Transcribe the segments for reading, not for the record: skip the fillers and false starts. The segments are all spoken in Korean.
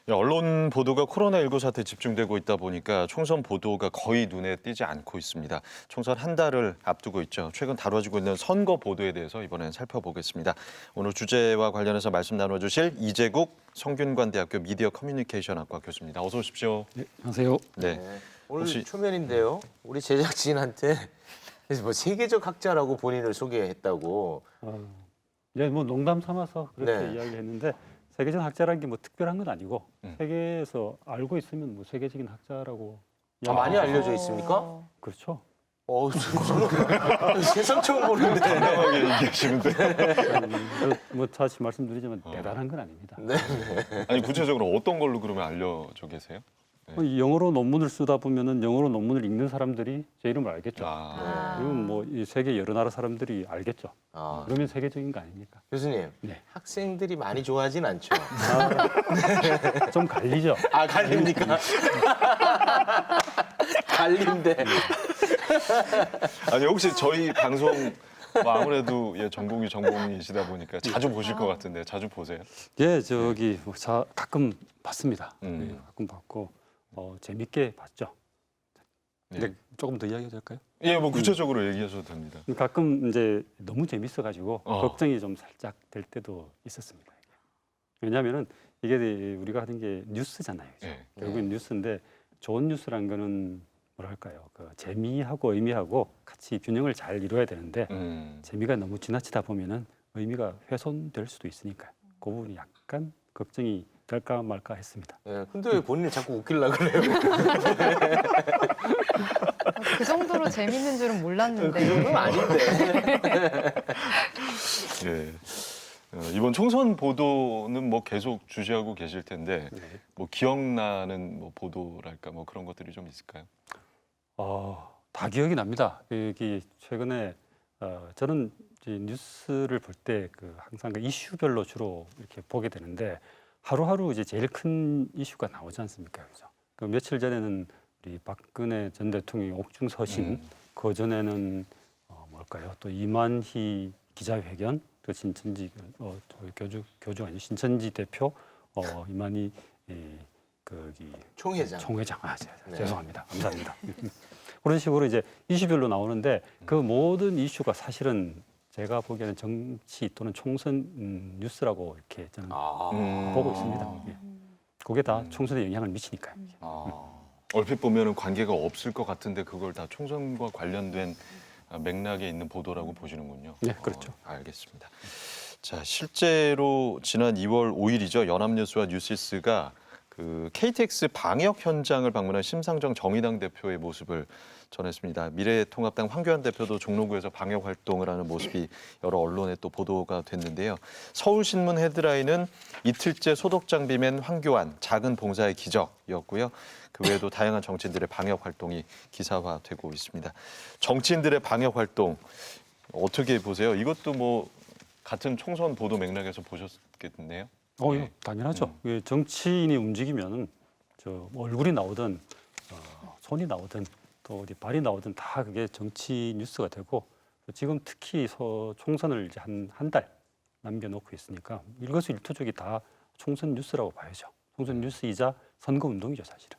언론 보도가 코로나19 사태에 집중되고 있다 보니까 총선 보도가 거의 눈에 띄지 않고 있습니다. 총선 한 달을 앞두고 있죠. 최근 다뤄지고 있는 선거 보도에 대해서 이번엔 살펴보겠습니다. 오늘 주제와 관련해서 말씀 나눠주실 이재국 성균관대학교 미디어 커뮤니케이션학과 교수입니다. 어서 오십시오. 네, 안녕하세요. 네. 오늘 혹시- 초면인데요. 우리 제작진한테 그래서 뭐 세계적 학자라고 본인을 소개했다고. 예, 뭐 농담 삼아서 그렇게 네. 이야기했는데 세계적 학자라는 게 뭐 특별한 건 아니고 음. 세계에서 알고 있으면 뭐 세계적인 학자라고 많이 이야기하죠. 알려져 있습니까? 그렇죠. 저는 세상 처음 보는데. 당당하게 얘기하시는데. 뭐 다시 말씀드리지만 대단한 건 아닙니다. 네. 아니 구체적으로 어떤 걸로 그러면 알려져 계세요? 영어로 논문을 쓰다 보면은 영어로 논문을 읽는 사람들이 제 이름을 알겠죠. 그리고 뭐 이 세계 여러 나라 사람들이 알겠죠. 아, 그러면 세계적인 거 아닙니까? 교수님, 네. 학생들이 많이 좋아하진 않죠. 좀 갈리죠. 아, 갈립니까? 갈린데. 아니 혹시 저희 방송 뭐 아무래도 전공이 전공이시다 보니까 자주 보실 것 같은데 자주 보세요? 예, 저기 뭐 가끔 봤습니다. 음. 예, 가끔 봤고 재밌게 봤죠. 근데 네. 조금 더 이야기해도 될까요? 예, 뭐 구체적으로 얘기하셔도 됩니다. 가끔 이제 너무 재밌어가지고 걱정이 좀 살짝 될 때도 있었습니다. 왜냐하면은 이게 우리가 하는 게 뉴스잖아요. 그죠? 네. 결국엔 뉴스인데 좋은 뉴스란 거는 뭐랄까요? 그 재미하고 의미하고 같이 균형을 잘 이루어야 되는데 재미가 너무 지나치다 보면은 의미가 훼손될 수도 있으니까 그 부분이 약간 걱정이 될까 말까 했습니다. 예, 근데 왜 본인이 자꾸 웃기려고 그래요? 그 정도로 재밌는 줄은 그 몰랐는데. 정도는 아닌데. 예. 이번 총선 보도는 뭐 계속 주시하고 계실 텐데 뭐 기억나는 뭐 보도랄까 뭐 그런 것들이 좀 있을까요? 다 기억이 납니다. 여기 최근에 저는 이제 뉴스를 볼 때 항상 그 이슈별로 주로 이렇게 보게 되는데 하루하루 이제 제일 큰 이슈가 나오지 않습니까? 그죠? 그 며칠 전에는 우리 박근혜 전 대통령의 옥중 서신, 그 전에는 뭘까요? 또 이만희 기자회견, 또 신천지 교주 아니 신천지 대표 이만희 총회장. 총회장. 네. 죄송합니다. 감사합니다. 그런 식으로 이제 이슈별로 나오는데 그 모든 이슈가 사실은 제가 보기에는 정치 또는 총선 뉴스라고 이렇게 저는 보고 있습니다. 예. 그게 다 총선에 영향을 미치니까요. 얼핏 보면은 관계가 없을 것 같은데 그걸 다 총선과 관련된 맥락에 있는 보도라고 보시는군요. 네, 그렇죠. 알겠습니다. 자, 실제로 지난 2월 5일이죠. 연합뉴스와 뉴시스가 그 KTX 방역 현장을 방문한 심상정 정의당 대표의 모습을 전했습니다. 미래통합당 황교안 대표도 종로구에서 방역 활동을 하는 모습이 여러 언론에 또 보도가 됐는데요. 서울신문 헤드라인은 이틀째 소독 장비 맨 황교안, 작은 봉사의 기적이었고요. 그 외에도 다양한 정치인들의 방역 활동이 기사화되고 있습니다. 정치인들의 방역 활동 어떻게 보세요? 이것도 뭐 같은 총선 보도 맥락에서 보셨겠네요. 이거 당연하죠. 정치인이 움직이면 얼굴이 나오든 손이 나오든 또 어디 발이 나오든 다 그게 정치 뉴스가 되고 지금 특히 총선을 이제 한 달 남겨놓고 있으니까 일거수일투족이 다 총선 뉴스라고 봐야죠. 총선 뉴스이자 선거 운동이죠, 사실은.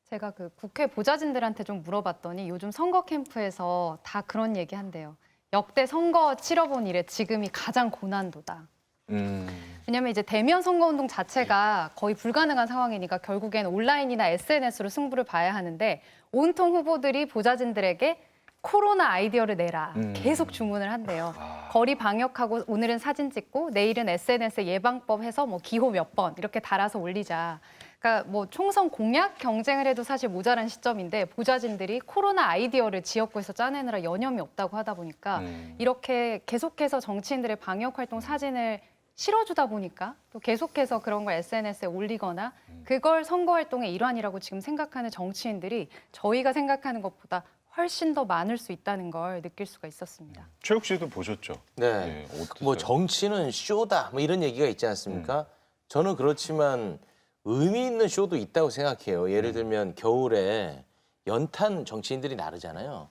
제가 그 국회 보좌진들한테 좀 물어봤더니 요즘 선거 캠프에서 다 그런 얘기 한대요. 역대 선거 치러본 이래 지금이 가장 고난도다. 왜냐하면 이제 대면 선거운동 자체가 거의 불가능한 상황이니까 결국엔 온라인이나 SNS로 승부를 봐야 하는데 온통 후보들이 보좌진들에게 코로나 아이디어를 내라 계속 주문을 한대요. 거리 방역하고 오늘은 사진 찍고 내일은 SNS 예방법 해서 뭐 기호 몇 번 이렇게 달아서 올리자. 그러니까 뭐 총선 공약 경쟁을 해도 사실 모자란 시점인데 보좌진들이 코로나 아이디어를 지역구에서 짜내느라 여념이 없다고 하다 보니까 이렇게 계속해서 정치인들의 방역 활동 사진을 실어주다 보니까 또 계속해서 그런 걸 SNS에 올리거나 그걸 선거 활동의 일환이라고 지금 생각하는 정치인들이 저희가 생각하는 것보다 훨씬 더 많을 수 있다는 걸 느낄 수가 있었습니다. 최욱 씨도 보셨죠? 네. 어떠세요? 뭐 정치는 쇼다 뭐 이런 얘기가 있지 않습니까? 저는 그렇지만 의미 있는 쇼도 있다고 생각해요. 예를 들면 겨울에 연탄 정치인들이 나르잖아요.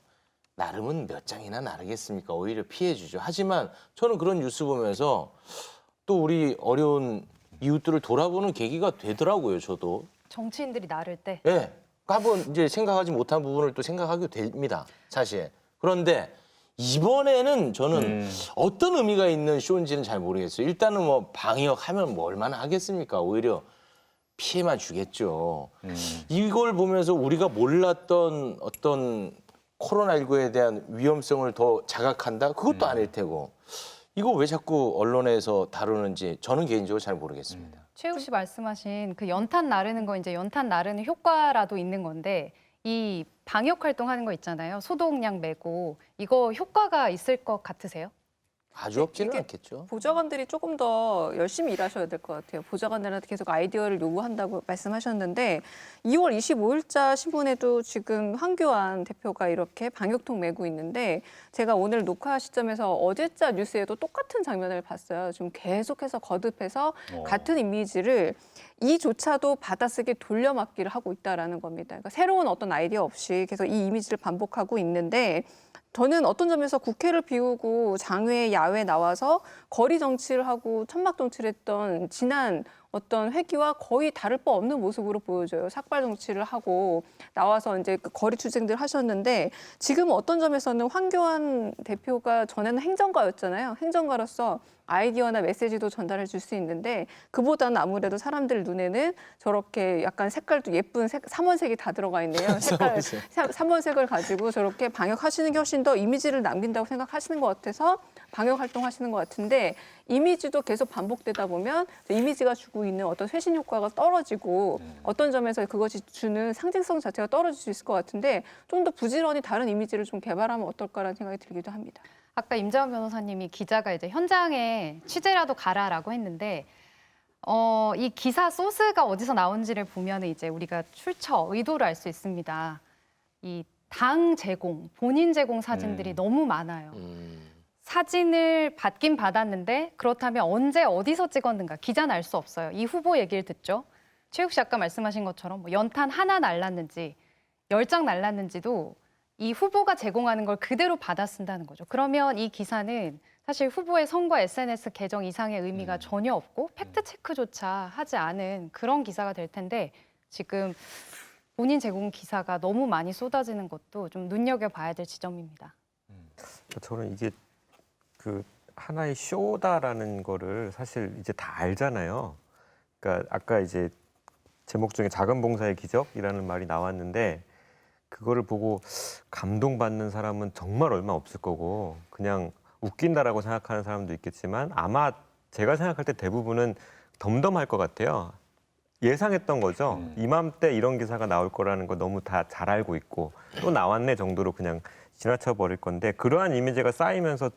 나르면 몇 장이나 나르겠습니까? 오히려 피해주죠. 하지만 저는 그런 뉴스 보면서 또 우리 어려운 이웃들을 돌아보는 계기가 되더라고요, 저도. 정치인들이 나를 때 예. 한번 이제 생각하지 못한 부분을 또 생각하게 됩니다, 사실. 그런데 이번에는 저는 어떤 의미가 있는 쇼인지는 잘 모르겠어요. 일단은 뭐 방역하면 뭐 얼마나 하겠습니까? 오히려 피해만 주겠죠. 이걸 보면서 우리가 몰랐던 어떤 코로나19에 대한 위험성을 더 자각한다? 그것도 아닐 테고. 이거 왜 자꾸 언론에서 다루는지 저는 개인적으로 잘 모르겠습니다. 최욱 씨 말씀하신 그 연탄 나르는 거 이제 연탄 나르는 효과라도 있는 건데 이 방역 활동하는 거 있잖아요. 소독약 메고 이거 효과가 있을 것 같으세요? 아주 없지는 이게 않겠죠. 보좌관들이 조금 더 열심히 일하셔야 될 것 같아요. 보좌관들한테 계속 아이디어를 요구한다고 말씀하셨는데 2월 25일자 신문에도 지금 황교안 대표가 이렇게 방역통 메고 있는데 제가 오늘 녹화 시점에서 어제자 뉴스에도 똑같은 장면을 봤어요. 좀 계속해서 거듭해서 같은 이미지를 이조차도 받아쓰기 돌려막기를 하고 있다라는 겁니다. 그러니까 새로운 어떤 아이디어 없이 계속 이 이미지를 반복하고 있는데 저는 어떤 점에서 국회를 비우고 장외, 야외 나와서 거리 정치를 하고 천막 정치를 했던 지난 어떤 회기와 거의 다를 바 없는 모습으로 보여져요. 삭발 정치를 하고 나와서 이제 그 거리 투쟁들 하셨는데 지금 어떤 점에서는 황교안 대표가 전에는 행정가였잖아요. 행정가로서 아이디어나 메시지도 전달해 줄 수 있는데 그보다는 아무래도 사람들 눈에는 저렇게 약간 색깔도 예쁜 삼원색이 다 들어가 있네요. 색깔 삼원색을 가지고 저렇게 방역하시는 게 훨씬 더 이미지를 남긴다고 생각하시는 것 같아서 방역 활동하시는 것 같은데 이미지도 계속 반복되다 보면 이미지가 주고 있는 어떤 쇄신 효과가 떨어지고 어떤 점에서 그것이 주는 상징성 자체가 떨어질 수 있을 것 같은데 좀 더 부지런히 다른 이미지를 좀 개발하면 어떨까라는 생각이 들기도 합니다. 아까 임재원 변호사님이 기자가 이제 현장에 취재라도 가라라고 했는데 이 기사 소스가 어디서 나온지를 보면 이제 우리가 출처 의도를 알 수 있습니다. 이 당 제공, 본인 제공 사진들이 너무 많아요. 사진을 받긴 받았는데 그렇다면 언제 어디서 찍었는가 기자는 알 수 없어요. 이 후보 얘기를 듣죠. 최욱 씨 아까 말씀하신 것처럼 뭐 연탄 하나 날랐는지 10장 날랐는지도 이 후보가 제공하는 걸 그대로 받아 쓴다는 거죠. 그러면 이 기사는 사실 후보의 선거 SNS 계정 이상의 의미가 전혀 없고 팩트 체크조차 하지 않은 그런 기사가 될 텐데 지금 본인 제공 기사가 너무 많이 쏟아지는 것도 좀 눈여겨봐야 될 지점입니다. 저는 이게 그 하나의 쇼다라는 거를 사실 이제 다 알잖아요. 그러니까 아까 이제 제목 중에 작은 봉사의 기적이라는 말이 나왔는데 그거를 보고 감동받는 사람은 정말 얼마 없을 거고 그냥 웃긴다라고 생각하는 사람도 있겠지만 아마 제가 생각할 때 대부분은 덤덤할 것 같아요. 예상했던 거죠. 이맘때 이런 기사가 나올 거라는 거 너무 다 잘 알고 있고 또 나왔네 정도로 그냥 지나쳐 버릴 건데 그러한 이미지가 쌓이면서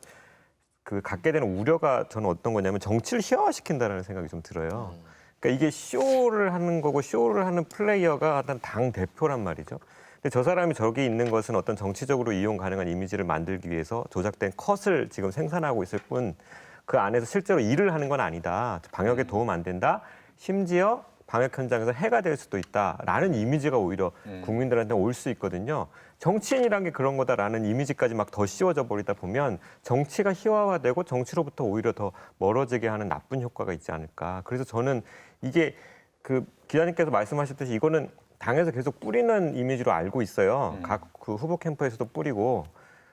그 갖게 되는 우려가 저는 어떤 거냐면 정치를 희화화시킨다는 생각이 좀 들어요. 그러니까 이게 쇼를 하는 거고 쇼를 하는 플레이어가 어떤 당 대표란 말이죠. 근데 저 사람이 저기 있는 것은 어떤 정치적으로 이용 가능한 이미지를 만들기 위해서 조작된 컷을 지금 생산하고 있을 뿐 그 안에서 실제로 일을 하는 건 아니다. 방역에 도움 안 된다. 심지어 방역 현장에서 해가 될 수도 있다라는 이미지가 오히려 국민들한테 올 수 있거든요. 정치인이란 게 그런 거다라는 이미지까지 막 더 씌워져 버리다 보면 정치가 희화화되고 정치로부터 오히려 더 멀어지게 하는 나쁜 효과가 있지 않을까. 그래서 저는 이게 그 기자님께서 말씀하셨듯이 이거는 당에서 계속 뿌리는 이미지로 알고 있어요. 각 그 후보 캠프에서도 뿌리고.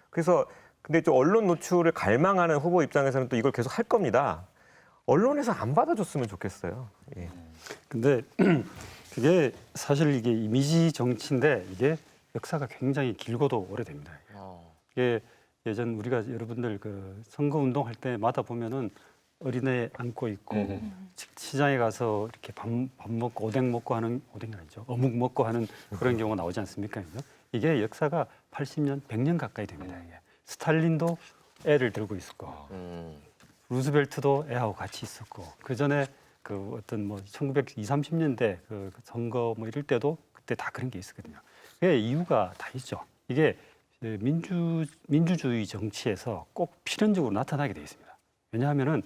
그래서 근데 또 언론 노출을 갈망하는 후보 입장에서는 또 이걸 계속 할 겁니다. 언론에서 안 받아줬으면 좋겠어요. 예. 근데 그게 사실 이게 이미지 정치인데 이게 역사가 굉장히 길고도 오래됩니다. 이게 예전 우리가 여러분들 그 선거 운동할 때마다 보면은 어린애 안고 있고 시장에 가서 이렇게 밥 먹고 오뎅 먹고 하는 오뎅이 아니죠. 어묵 먹고 하는 그런 경우가 나오지 않습니까? 이게 역사가 80년, 100년 가까이 됩니다. 이게. 스탈린도 애를 들고 있었고 루즈벨트도 애하고 같이 있었고 그 전에 그 어떤 뭐 1920, 30년대 그 선거 뭐 이럴 때도 그때 다 그런 게 있었거든요. 그게 이유가 다 있죠. 이게 민주주의 정치에서 꼭 필연적으로 나타나게 돼 있습니다. 왜냐하면은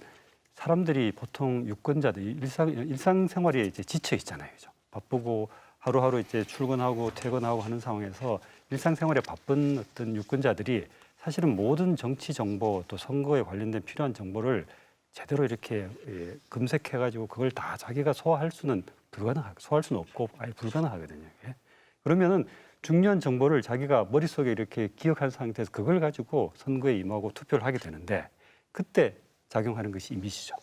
사람들이 보통 유권자들 일상생활에 이제 지쳐 있잖아요. 그죠? 바쁘고 하루하루 이제 출근하고 퇴근하고 하는 상황에서 일상생활에 바쁜 어떤 유권자들이 사실은 모든 정치 정보 또 선거에 관련된 필요한 정보를 제대로 이렇게 검색해가지고 그걸 다 자기가 소화할 수는 소화할 수는 없고 아예 불가능하거든요. 예. 그러면은 중요한 정보를 자기가 머릿속에 이렇게 기억한 상태에서 그걸 가지고 선거에 임하고 투표를 하게 되는데 그때 작용하는 것이 이미지죠.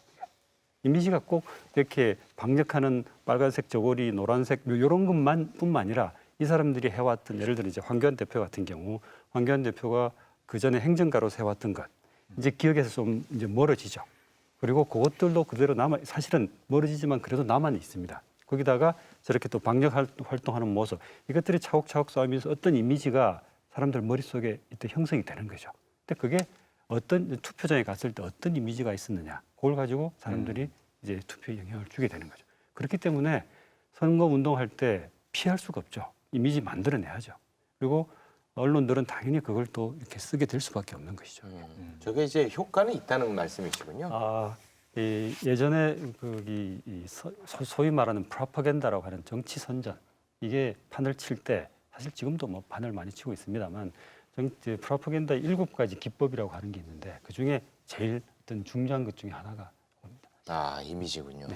이미지가 꼭 이렇게 방역하는 빨간색 저고리, 노란색 이런 것뿐만 아니라 이 사람들이 해왔던 예를 들어 이제 황교안 대표 같은 경우 황교안 대표가 그 전에 행정가로 세웠던 것 이제 기억에서 좀 이제 멀어지죠. 그리고 그것들도 그대로 사실은 멀어지지만 그래도 남아 있습니다. 거기다가 저렇게 또 방역 활동하는 모습 이것들이 차곡차곡 쌓이면서 어떤 이미지가 사람들 머릿속에 이때 형성이 되는 거죠. 근데 그게 어떤 투표장에 갔을 때 어떤 이미지가 있었느냐 그걸 가지고 사람들이 이제 투표에 영향을 주게 되는 거죠. 그렇기 때문에 선거 운동할 때 피할 수가 없죠. 이미지 만들어내야죠. 그리고 언론들은 당연히 그걸 또 이렇게 쓰게 될 수밖에 없는 것이죠. 저게 이제 효과는 있다는 말씀이시군요. 예전에 소위 말하는 프로파간다라고 하는 정치 선전 이게 판을 칠 때 사실 지금도 뭐 판을 많이 치고 있습니다만 프로파간다 7가지 기법이라고 하는 게 있는데 그 중에 제일 어떤 중요한 것 중에 하나가 옵니다. 이미지군요.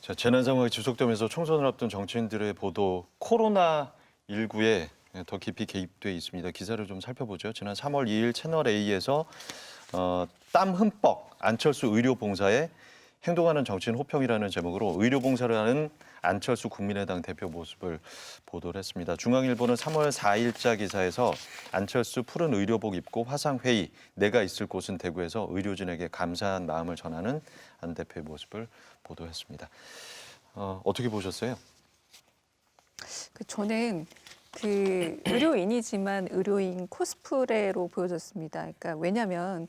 자, 재난 상황이 지속되면서 총선을 앞둔 정치인들의 보도 코로나19에 더 깊이 개입돼 있습니다. 기사를 좀 살펴보죠. 지난 3월 2일 채널 A에서 땀 흠뻑 안철수 의료봉사에 행동하는 정치인 호평이라는 제목으로 의료봉사를 하는 안철수 국민의당 대표 모습을 보도를 했습니다. 중앙일보는 3월 4일자 기사에서 안철수 푸른 의료복 입고 화상회의 내가 있을 곳은 대구에서 의료진에게 감사한 마음을 전하는 안 대표의 모습을 보도했습니다. 어떻게 보셨어요? 저는 그 의료인이지만 의료인 코스프레로 보여졌습니다. 그러니까 왜냐하면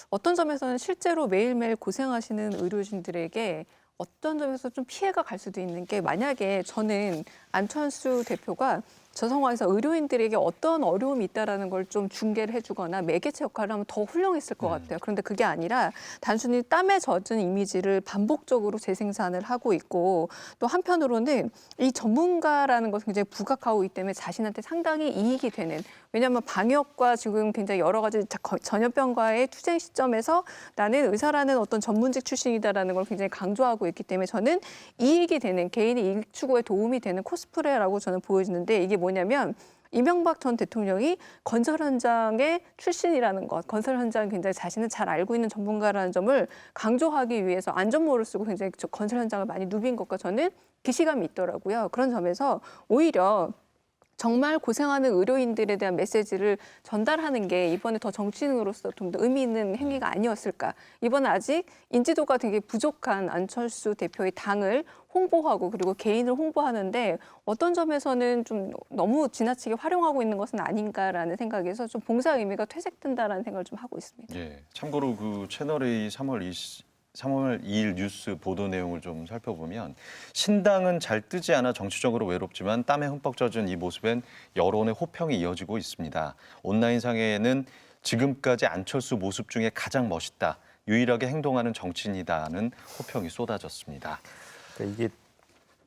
어떤 점에서는 실제로 매일매일 고생하시는 의료진들에게 어떤 점에서 좀 피해가 갈 수도 있는 게 만약에 저는 안철수 대표가 저 상황에서 의료인들에게 어떤 어려움이 있다라는 걸 좀 중계를 해주거나 매개체 역할을 하면 더 훌륭했을 것 같아요. 그런데 그게 아니라 단순히 땀에 젖은 이미지를 반복적으로 재생산을 하고 있고 또 한편으로는 이 전문가라는 것을 굉장히 부각하고 있기 때문에 자신한테 상당히 이익이 되는 왜냐하면 방역과 지금 굉장히 여러 가지 전염병과의 투쟁 시점에서 나는 의사라는 어떤 전문직 출신이다라는 걸 굉장히 강조하고 있기 때문에 저는 이익이 되는 개인의 이익 추구에 도움이 되는 코스프레라고 저는 보여지는데 이게 뭐냐면 이명박 전 대통령이 건설 현장의 출신이라는 것, 건설 현장 굉장히 자신은 잘 알고 있는 전문가라는 점을 강조하기 위해서 안전모를 쓰고 굉장히 건설 현장을 많이 누빈 것과 저는 기시감이 있더라고요. 그런 점에서 오히려 정말 고생하는 의료인들에 대한 메시지를 전달하는 게 이번에 더 정치인으로서 좀 더 의미 있는 행위가 아니었을까. 이번에 아직 인지도가 되게 부족한 안철수 대표의 당을 홍보하고 그리고 개인을 홍보하는데 어떤 점에서는 좀 너무 지나치게 활용하고 있는 것은 아닌가라는 생각에서 좀 봉사 의미가 퇴색된다라는 생각을 좀 하고 있습니다. 예, 참고로 그 채널A 3월 2일 뉴스 보도 내용을 좀 살펴보면 신당은 잘 뜨지 않아 정치적으로 외롭지만 땀에 흠뻑 젖은 이 모습엔 여론의 호평이 이어지고 있습니다. 온라인상에는 지금까지 안철수 모습 중에 가장 멋있다. 유일하게 행동하는 정치인이다는 호평이 쏟아졌습니다. 그러니까 이게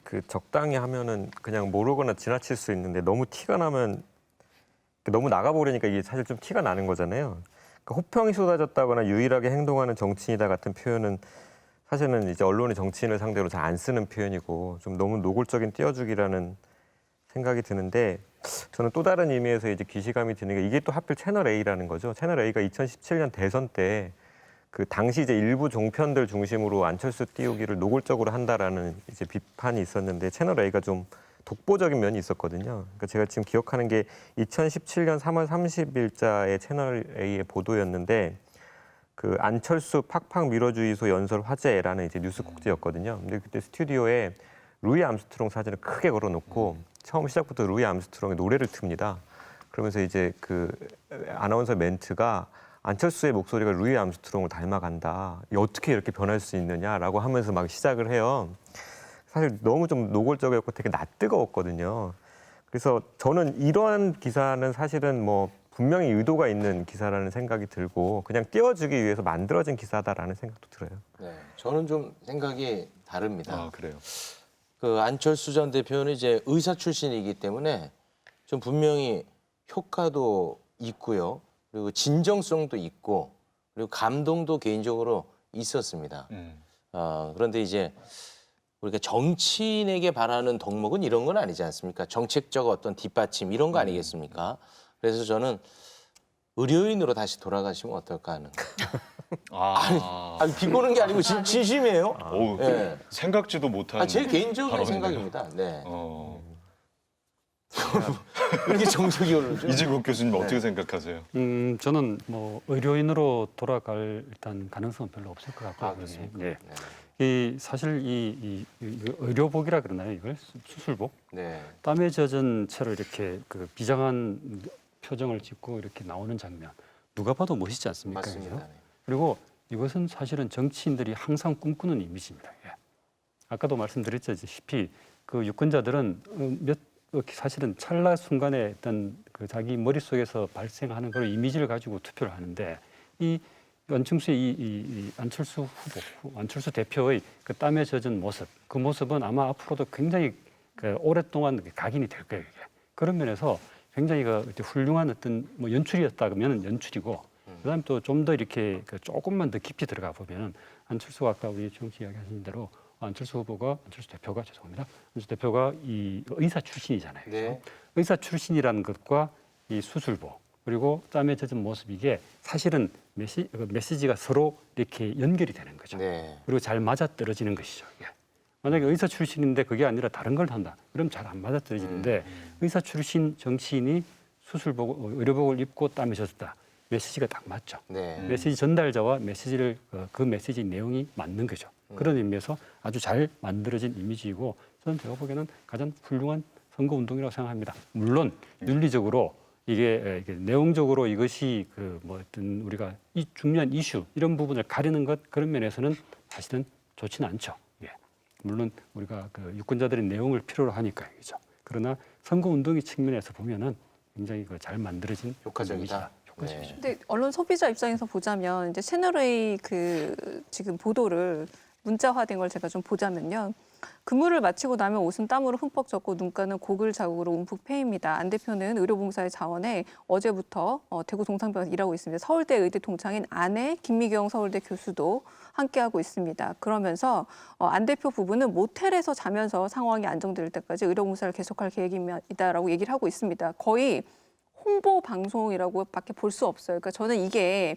그 적당히 하면은 그냥 모르거나 지나칠 수 있는데 너무 티가 나면 너무 나가버리니까 이게 사실 좀 티가 나는 거잖아요. 그러니까 호평이 쏟아졌다거나 유일하게 행동하는 정치인이다 같은 표현은 사실은 이제 언론이 정치인을 상대로 잘 안 쓰는 표현이고 좀 너무 노골적인 띄워주기라는 생각이 드는데 저는 또 다른 의미에서 이제 기시감이 드는 게 이게 또 하필 채널 A라는 거죠. 채널 A가 2017년 대선 때 그 당시 이제 일부 종편들 중심으로 안철수 띄우기를 노골적으로 한다라는 이제 비판이 있었는데 채널 A가 좀 독보적인 면이 있었거든요. 그러니까 제가 지금 기억하는 게 2017년 3월 30일자의 채널 A의 보도였는데 그 안철수 팍팍 밀어주이소 연설 화제라는 이제 뉴스 꼭지였거든요. 근데 그때 스튜디오에 루이 암스트롱 사진을 크게 걸어놓고 처음 시작부터 루이 암스트롱의 노래를 틉니다. 그러면서 이제 그 아나운서 멘트가 안철수의 목소리가 루이 암스트롱을 닮아간다. 어떻게 이렇게 변할 수 있느냐라고 하면서 막 시작을 해요. 사실 너무 좀 노골적이었고 되게 낯뜨거웠거든요. 그래서 저는 이러한 기사는 사실은 뭐 분명히 의도가 있는 기사라는 생각이 들고 그냥 띄워주기 위해서 만들어진 기사다라는 생각도 들어요. 네, 저는 좀 생각이 다릅니다. 아, 그래요. 그 안철수 전 대표는 이제 의사 출신이기 때문에 좀 분명히 효과도 있고요. 그리고 진정성도 있고 그리고 감동도 개인적으로 있었습니다. 그런데 이제 우리가 정치인에게 바라는 덕목은 이런 건 아니지 않습니까? 정책적 어떤 뒷받침 이런 거 아니겠습니까? 그래서 저는 의료인으로 다시 돌아가시면 어떨까 하는. 아니 비꼬는 게 아니고 진심이에요. 어우, 예. 생각지도 못한. 제 개인적인 발언이네요. 생각입니다. 네. 이렇게 정석이 오르죠. 이진국 교수님 네. 어떻게 생각하세요? 저는 뭐 의료인으로 돌아갈 일단 가능성은 별로 없을 것 같고요. 그렇습니까? 예. 네. 이 사실 이 의료복이라 그러나요? 이걸 수술복? 네. 땀에 젖은 채로 이렇게 그 비장한 표정을 짓고 이렇게 나오는 장면 누가 봐도 멋있지 않습니까? 맞습니다. 그죠? 네. 그리고 이것은 사실은 정치인들이 항상 꿈꾸는 이미지입니다. 예. 아까도 말씀드렸다시피 그 유권자들은 사실은 찰나 순간에 어떤 그 자기 머릿속에서 발생하는 그런 이미지를 가지고 투표를 하는데 이 안철수의 이 안철수 후보, 안철수 대표의 그 땀에 젖은 모습, 그 모습은 아마 앞으로도 굉장히 그 오랫동안 각인이 될 거예요. 이게. 그런 면에서 굉장히 그 훌륭한 어떤 뭐 연출이었다 그러면 연출이고, 그다음 또 좀 더 이렇게 그 조금만 더 깊이 들어가 보면은 안철수가 아까 우리 지용 씨 이야기하신 대로 안철수 대표가 죄송합니다. 안철수 대표가 이 의사 출신이잖아요. 그죠? 네. 의사 출신이라는 것과 이 수술복 그리고 땀에 젖은 모습 이게 사실은 메시지가 서로 이렇게 연결이 되는 거죠. 네. 그리고 잘 맞아떨어지는 것이죠. 이게. 만약에 의사 출신인데 그게 아니라 다른 걸 한다. 그럼 잘 안 맞아떨어지는데 의사 출신 정치인이 의료복을 입고 땀에 젖었다. 메시지가 딱 맞죠. 네. 메시지 전달자와 메시지를 그 메시지 내용이 맞는 거죠. 그런 의미에서 아주 잘 만들어진 이미지이고 저는 제가 보기에는 가장 훌륭한 선거 운동이라고 생각합니다. 물론 윤리적으로 이게 내용적으로 이것이 그 뭐 어떤 우리가 이 중요한 이슈 이런 부분을 가리는 것 그런 면에서는 사실은 좋지는 않죠. 예. 물론 우리가 그 유권자들의 내용을 필요로 하니까요, 그죠. 그러나 선거 운동의 측면에서 보면은 굉장히 그 잘 만들어진 효과적이다. 효과적이죠. 근데 언론 소비자 입장에서 보자면 이제 채널A 그 지금 보도를 문자화된 걸 제가 좀 보자면요. 근무를 마치고 나면 옷은 땀으로 흠뻑 젖고 눈가는 고글 자국으로 움푹 패입니다. 안 대표는 의료봉사의 자원에 어제부터 대구 동상병원에서 일하고 있습니다. 서울대 의대 동창인 아내 김미경 서울대 교수도 함께하고 있습니다. 그러면서 안 대표 부부는 모텔에서 자면서 상황이 안정될 때까지 의료봉사를 계속할 계획이다라고 얘기를 하고 있습니다. 거의 홍보 방송이라고밖에 볼 수 없어요. 그러니까 저는 이게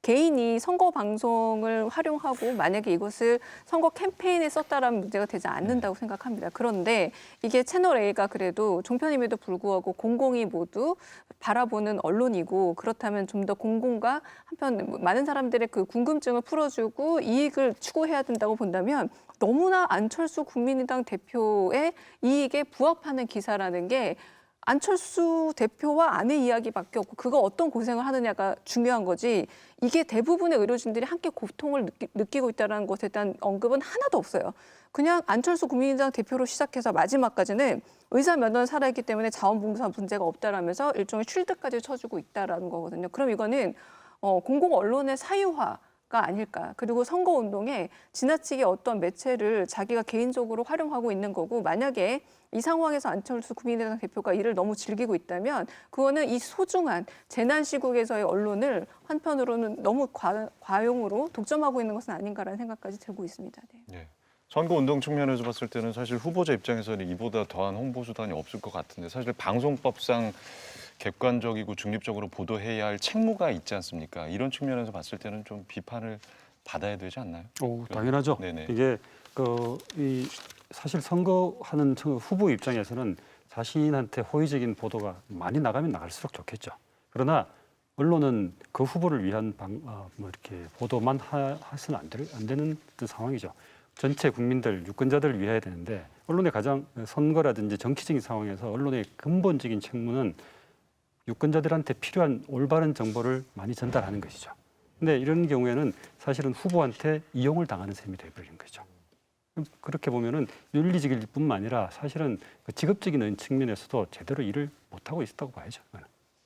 개인이 선거 방송을 활용하고 만약에 이것을 선거 캠페인에 썼다라는 문제가 되지 않는다고 생각합니다. 그런데 이게 채널A가 그래도 종편임에도 불구하고 공공이 모두 바라보는 언론이고 그렇다면 좀 더 공공과 한편 많은 사람들의 그 궁금증을 풀어주고 이익을 추구해야 된다고 본다면 너무나 안철수 국민의당 대표의 이익에 부합하는 기사라는 게 안철수 대표와 아내 이야기밖에 없고 그거 어떤 고생을 하느냐가 중요한 거지 이게 대부분의 의료진들이 함께 고통을 느끼고 있다는 것에 대한 언급은 하나도 없어요. 그냥 안철수 국민의당 대표로 시작해서 마지막까지는 의사 면허는 살아있기 때문에 자원봉사 문제가 없다라면서 일종의 쉴드까지 쳐주고 있다라는 거거든요. 그럼 이거는 공공 언론의 사유화 가 아닐까. 그리고 선거운동에 지나치게 어떤 매체를 자기가 개인적으로 활용하고 있는 거고 만약에 이 상황에서 안철수 국민의당 대표가 이를 너무 즐기고 있다면 그거는 이 소중한 재난 시국에서의 언론을 한편으로는 너무 과용으로 독점하고 있는 것은 아닌가라는 생각까지 들고 있습니다. 네. 예. 선거운동 측면에서 봤을 때는 사실 후보자 입장에서는 이보다 더한 홍보 수단이 없을 것 같은데 사실 방송법상 객관적이고 중립적으로 보도해야 할 책무가 있지 않습니까? 이런 측면에서 봤을 때는 좀 비판을 받아야 되지 않나요? 오, 당연하죠. 네네. 이게 사실 선거하는 후보 입장에서는 자신한테 호의적인 보도가 많이 나가면 나갈수록 좋겠죠. 그러나 언론은 그 후보를 위한 이렇게 보도만 해서는 안 되는 어떤 상황이죠. 전체 국민들, 유권자들을 위해야 되는데 언론의 가장 선거라든지 정치적인 상황에서 언론의 근본적인 책무는 유권자들한테 필요한 올바른 정보를 많이 전달하는 것이죠. 근데 이런 경우에는 사실은 후보한테 이용을 당하는 셈이 되어버리는 거죠. 그렇게 보면은 윤리적일 뿐만 아니라 사실은 그 직업적인 측면에서도 제대로 일을 못하고 있었다고 봐야죠.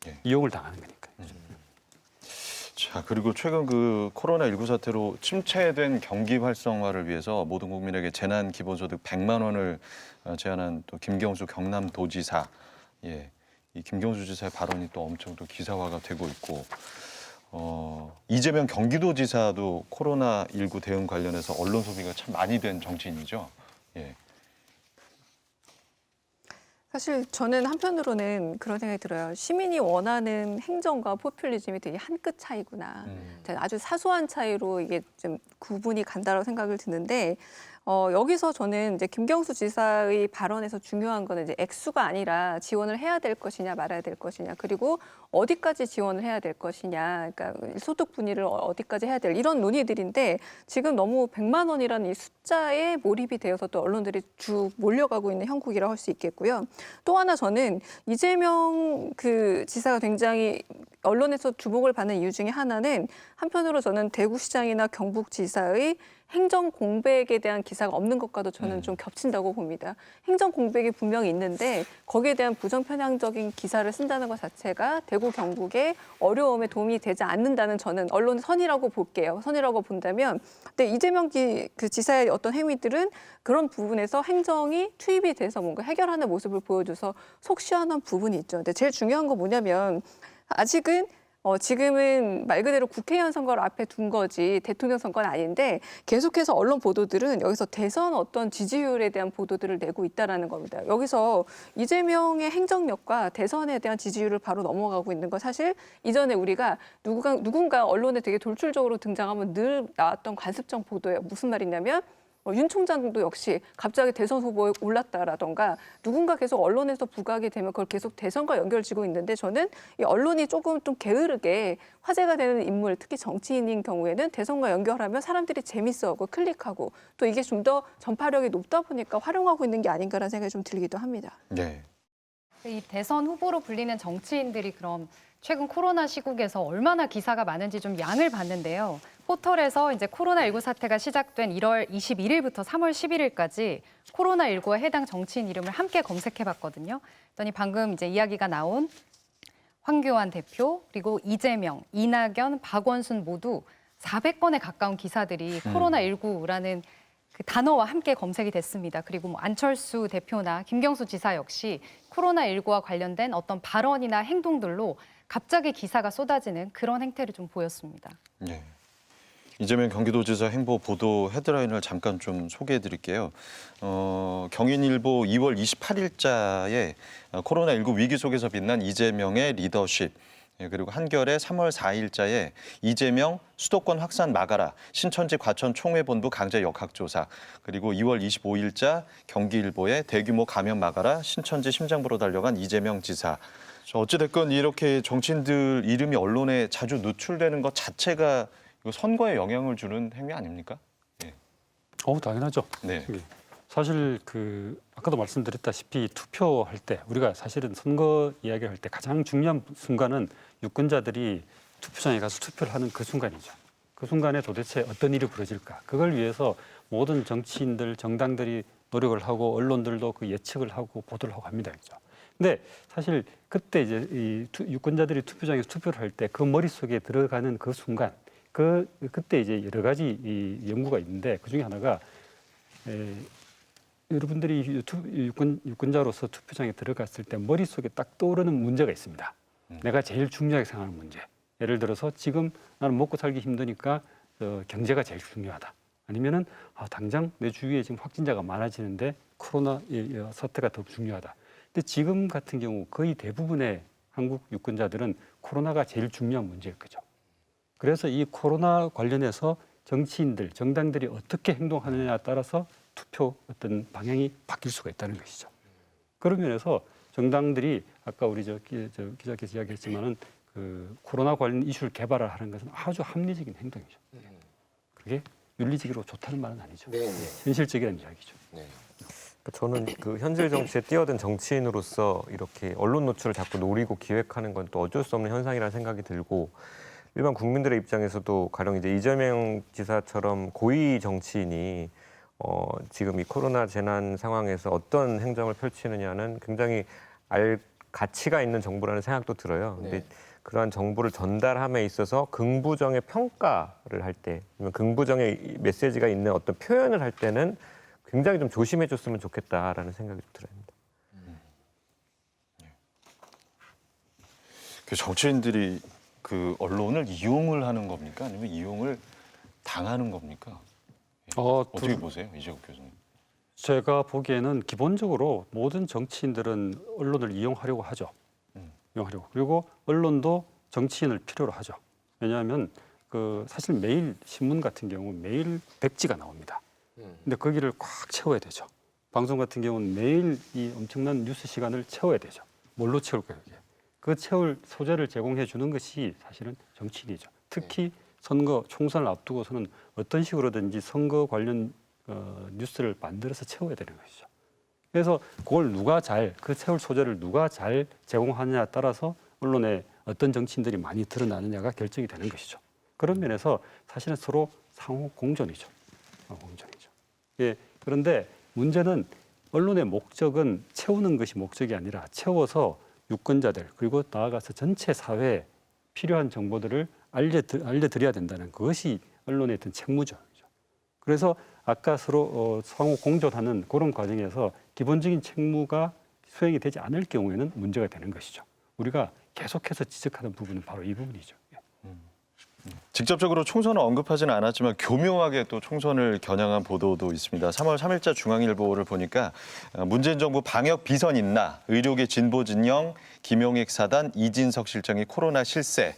예. 이용을 당하는 거니까. 자, 그리고 최근 그 코로나19 사태로 침체된 경기 활성화를 위해서 모든 국민에게 재난 기본소득 100만 원을 제안한 또 김경수 경남도지사. 예. 이 김경수 지사의 발언이 또 엄청 또 기사화가 되고 있고 이재명 경기도지사도 코로나19 대응 관련해서 언론 소비가 참 많이 된 정치인이죠. 예. 사실 저는 한편으로는 그런 생각이 들어요. 시민이 원하는 행정과 포퓰리즘이 되게 한 끗 차이구나. 아주 사소한 차이로 이게 좀 구분이 간다고 생각을 드는데 여기서 저는 이제 김경수 지사의 발언에서 중요한 거는 이제 액수가 아니라 지원을 해야 될 것이냐 말아야 될 것이냐 그리고 어디까지 지원을 해야 될 것이냐 그러니까 소득 분위를 어디까지 해야 될 이런 논의들인데 지금 너무 100만 원이라는 이 숫자에 몰입이 되어서 또 언론들이 쭉 몰려가고 있는 형국이라고 할 수 있겠고요. 또 하나 저는 이재명 그 지사가 굉장히 언론에서 주목을 받는 이유 중에 하나는 한편으로 저는 대구시장이나 경북지사의 행정 공백에 대한 기사가 없는 것과도 저는 좀 겹친다고 봅니다. 행정 공백이 분명히 있는데 거기에 대한 부정 편향적인 기사를 쓴다는 것 자체가 대구 경북의 어려움에 도움이 되지 않는다는 저는 언론의 선이라고 볼게요. 선이라고 본다면 근데 이재명 그 지사의 어떤 행위들은 그런 부분에서 행정이 투입이 돼서 뭔가 해결하는 모습을 보여줘서 속 시원한 부분이 있죠. 근데 제일 중요한 건 뭐냐면 아직은 지금은 말 그대로 국회의원 선거를 앞에 둔 거지 대통령 선거는 아닌데 계속해서 언론 보도들은 여기서 대선 어떤 지지율에 대한 보도들을 내고 있다라는 겁니다. 여기서 이재명의 행정력과 대선에 대한 지지율을 바로 넘어가고 있는 거 사실 이전에 우리가 누군가 언론에 되게 돌출적으로 등장하면 늘 나왔던 관습적 보도예요. 무슨 말이냐면 윤 총장도 역시 갑자기 대선 후보에 올랐다라던가 누군가 계속 언론에서 부각이 되면 그걸 계속 대선과 연결지고 있는데 저는 이 언론이 조금 좀 게으르게 화제가 되는 인물, 특히 정치인인 경우에는 대선과 연결하면 사람들이 재밌어하고 클릭하고 또 이게 좀 더 전파력이 높다 보니까 활용하고 있는 게 아닌가라는 생각이 좀 들기도 합니다. 네. 이 대선 후보로 불리는 정치인들이 그럼 최근 코로나 시국에서 얼마나 기사가 많은지 좀 양을 봤는데요. 포털에서 이제 코로나19 사태가 시작된 1월 21일부터 3월 11일까지 코로나19와 해당 정치인 이름을 함께 검색해봤거든요. 그랬더니 방금 이제 이야기가 나온 황교안 대표 그리고 이재명, 이낙연, 박원순 모두 400건에 가까운 기사들이 코로나19라는 그 단어와 함께 검색이 됐습니다. 그리고 뭐 안철수 대표나 김경수 지사 역시 코로나19와 관련된 어떤 발언이나 행동들로 갑자기 기사가 쏟아지는 그런 행태를 좀 보였습니다. 네. 이재명 경기도지사 행보 보도 헤드라인을 잠깐 좀 소개해 드릴게요. 경인일보 2월 28일자에 코로나19 위기 속에서 빛난 이재명의 리더십, 그리고 한겨레 3월 4일자에 이재명 수도권 확산 막아라, 신천지 과천 총회본부 강제 역학조사, 그리고 2월 25일자 경기일보에 대규모 감염 막아라, 신천지 심장부로 달려간 이재명 지사. 어찌됐건 이렇게 정치인들 이름이 언론에 자주 노출되는 것 자체가 선거에 영향을 주는 행위 아닙니까? 예. 당연하죠. 네. 사실 아까도 말씀드렸다시피 투표할 때 우리가 사실은 선거 이야기를 할 때 가장 중요한 순간은 유권자들이 투표장에 가서 투표를 하는 그 순간이죠. 그 순간에 도대체 어떤 일이 벌어질까? 그걸 위해서 모든 정치인들, 정당들이 노력을 하고 언론들도 그 예측을 하고 보도를 하고 합니다. 그렇죠? 근데 사실 그때 이제 유권자들이 투표장에서 투표를 할 때 그 머릿속에 들어가는 그 순간 그때 이제 여러 가지 이 연구가 있는데 그 중에 하나가 여러분들이 유권자로서 투표장에 들어갔을 때 머릿속에 딱 떠오르는 문제가 있습니다. 내가 제일 중요하게 생각하는 문제. 예를 들어서 지금 나는 먹고 살기 힘드니까 경제가 제일 중요하다. 아니면은 당장 내 주위에 지금 확진자가 많아지는데 코로나 사태가 더 중요하다. 근데 지금 같은 경우 거의 대부분의 한국 유권자들은 코로나가 제일 중요한 문제일 거죠. 그래서 이 코로나 관련해서 정치인들, 정당들이 어떻게 행동하느냐에 따라서 투표 어떤 방향이 바뀔 수가 있다는 것이죠. 그런 면에서 정당들이 아까 우리 기자께서 이야기했지만은 그 코로나 관련 이슈를 개발하는 것은 아주 합리적인 행동이죠. 그게 윤리적으로 좋다는 말은 아니죠. 네, 네. 현실적이라는 이야기죠. 네. 저는 그 현실 정치에 뛰어든 정치인으로서 이렇게 언론 노출을 자꾸 노리고 기획하는 건 또 어쩔 수 없는 현상이라는 생각이 들고 일반 국민들의 입장에서도 가령 이제 이재명 지사처럼 고위 정치인이 지금 이 코로나 재난 상황에서 어떤 행정을 펼치느냐는 굉장히 알 가치가 있는 정보라는 생각도 들어요. 근데 네. 그러한 정보를 전달함에 있어서 긍부정의 평가를 할 때, 아니면 긍부정의 메시지가 있는 어떤 표현을 할 때는 굉장히 좀 조심해줬으면 좋겠다라는 생각이 좀 들어요. 그 정치인들이 그 언론을 이용을 하는 겁니까? 아니면 이용을 당하는 겁니까? 어떻게 보세요, 이재국 교수님? 제가 보기에는 기본적으로 모든 정치인들은 언론을 이용하려고 하죠. 이용하려고. 그리고 언론도 정치인을 필요로 하죠. 왜냐하면 그 사실 매일 신문 같은 경우는 매일 백지가 나옵니다. 근데 거기를 꽉 채워야 되죠. 방송 같은 경우는 매일 이 엄청난 뉴스 시간을 채워야 되죠. 뭘로 채울까요? 이게? 그 채울 소재를 제공해 주는 것이 사실은 정치인이죠. 특히 선거 총선을 앞두고서는 어떤 식으로든지 선거 관련 뉴스를 만들어서 채워야 되는 것이죠. 그래서 그걸 그 채울 소재를 누가 잘 제공하느냐에 따라서 언론에 어떤 정치인들이 많이 드러나느냐가 결정이 되는 것이죠. 그런 면에서 사실은 서로 상호 공존이죠. 공존이죠. 예, 그런데 문제는 언론의 목적은 채우는 것이 목적이 아니라 채워서 유권자들 그리고 나아가서 전체 사회에 필요한 정보들을 알려드려야 된다는 그것이 언론의 어떤 책무죠. 그래서 아까 서로 상호 공존하는 그런 과정에서 기본적인 책무가 수행이 되지 않을 경우에는 문제가 되는 것이죠. 우리가 계속해서 지적하는 부분은 바로 이 부분이죠. 직접적으로 총선을 언급하지는 않았지만 교묘하게 또 총선을 겨냥한 보도도 있습니다. 3월 3일자 중앙일보를 보니까 문재인 정부 방역 비선 있나, 의료계 진보 진영, 김용익 사단, 이진석 실장이 코로나 실세.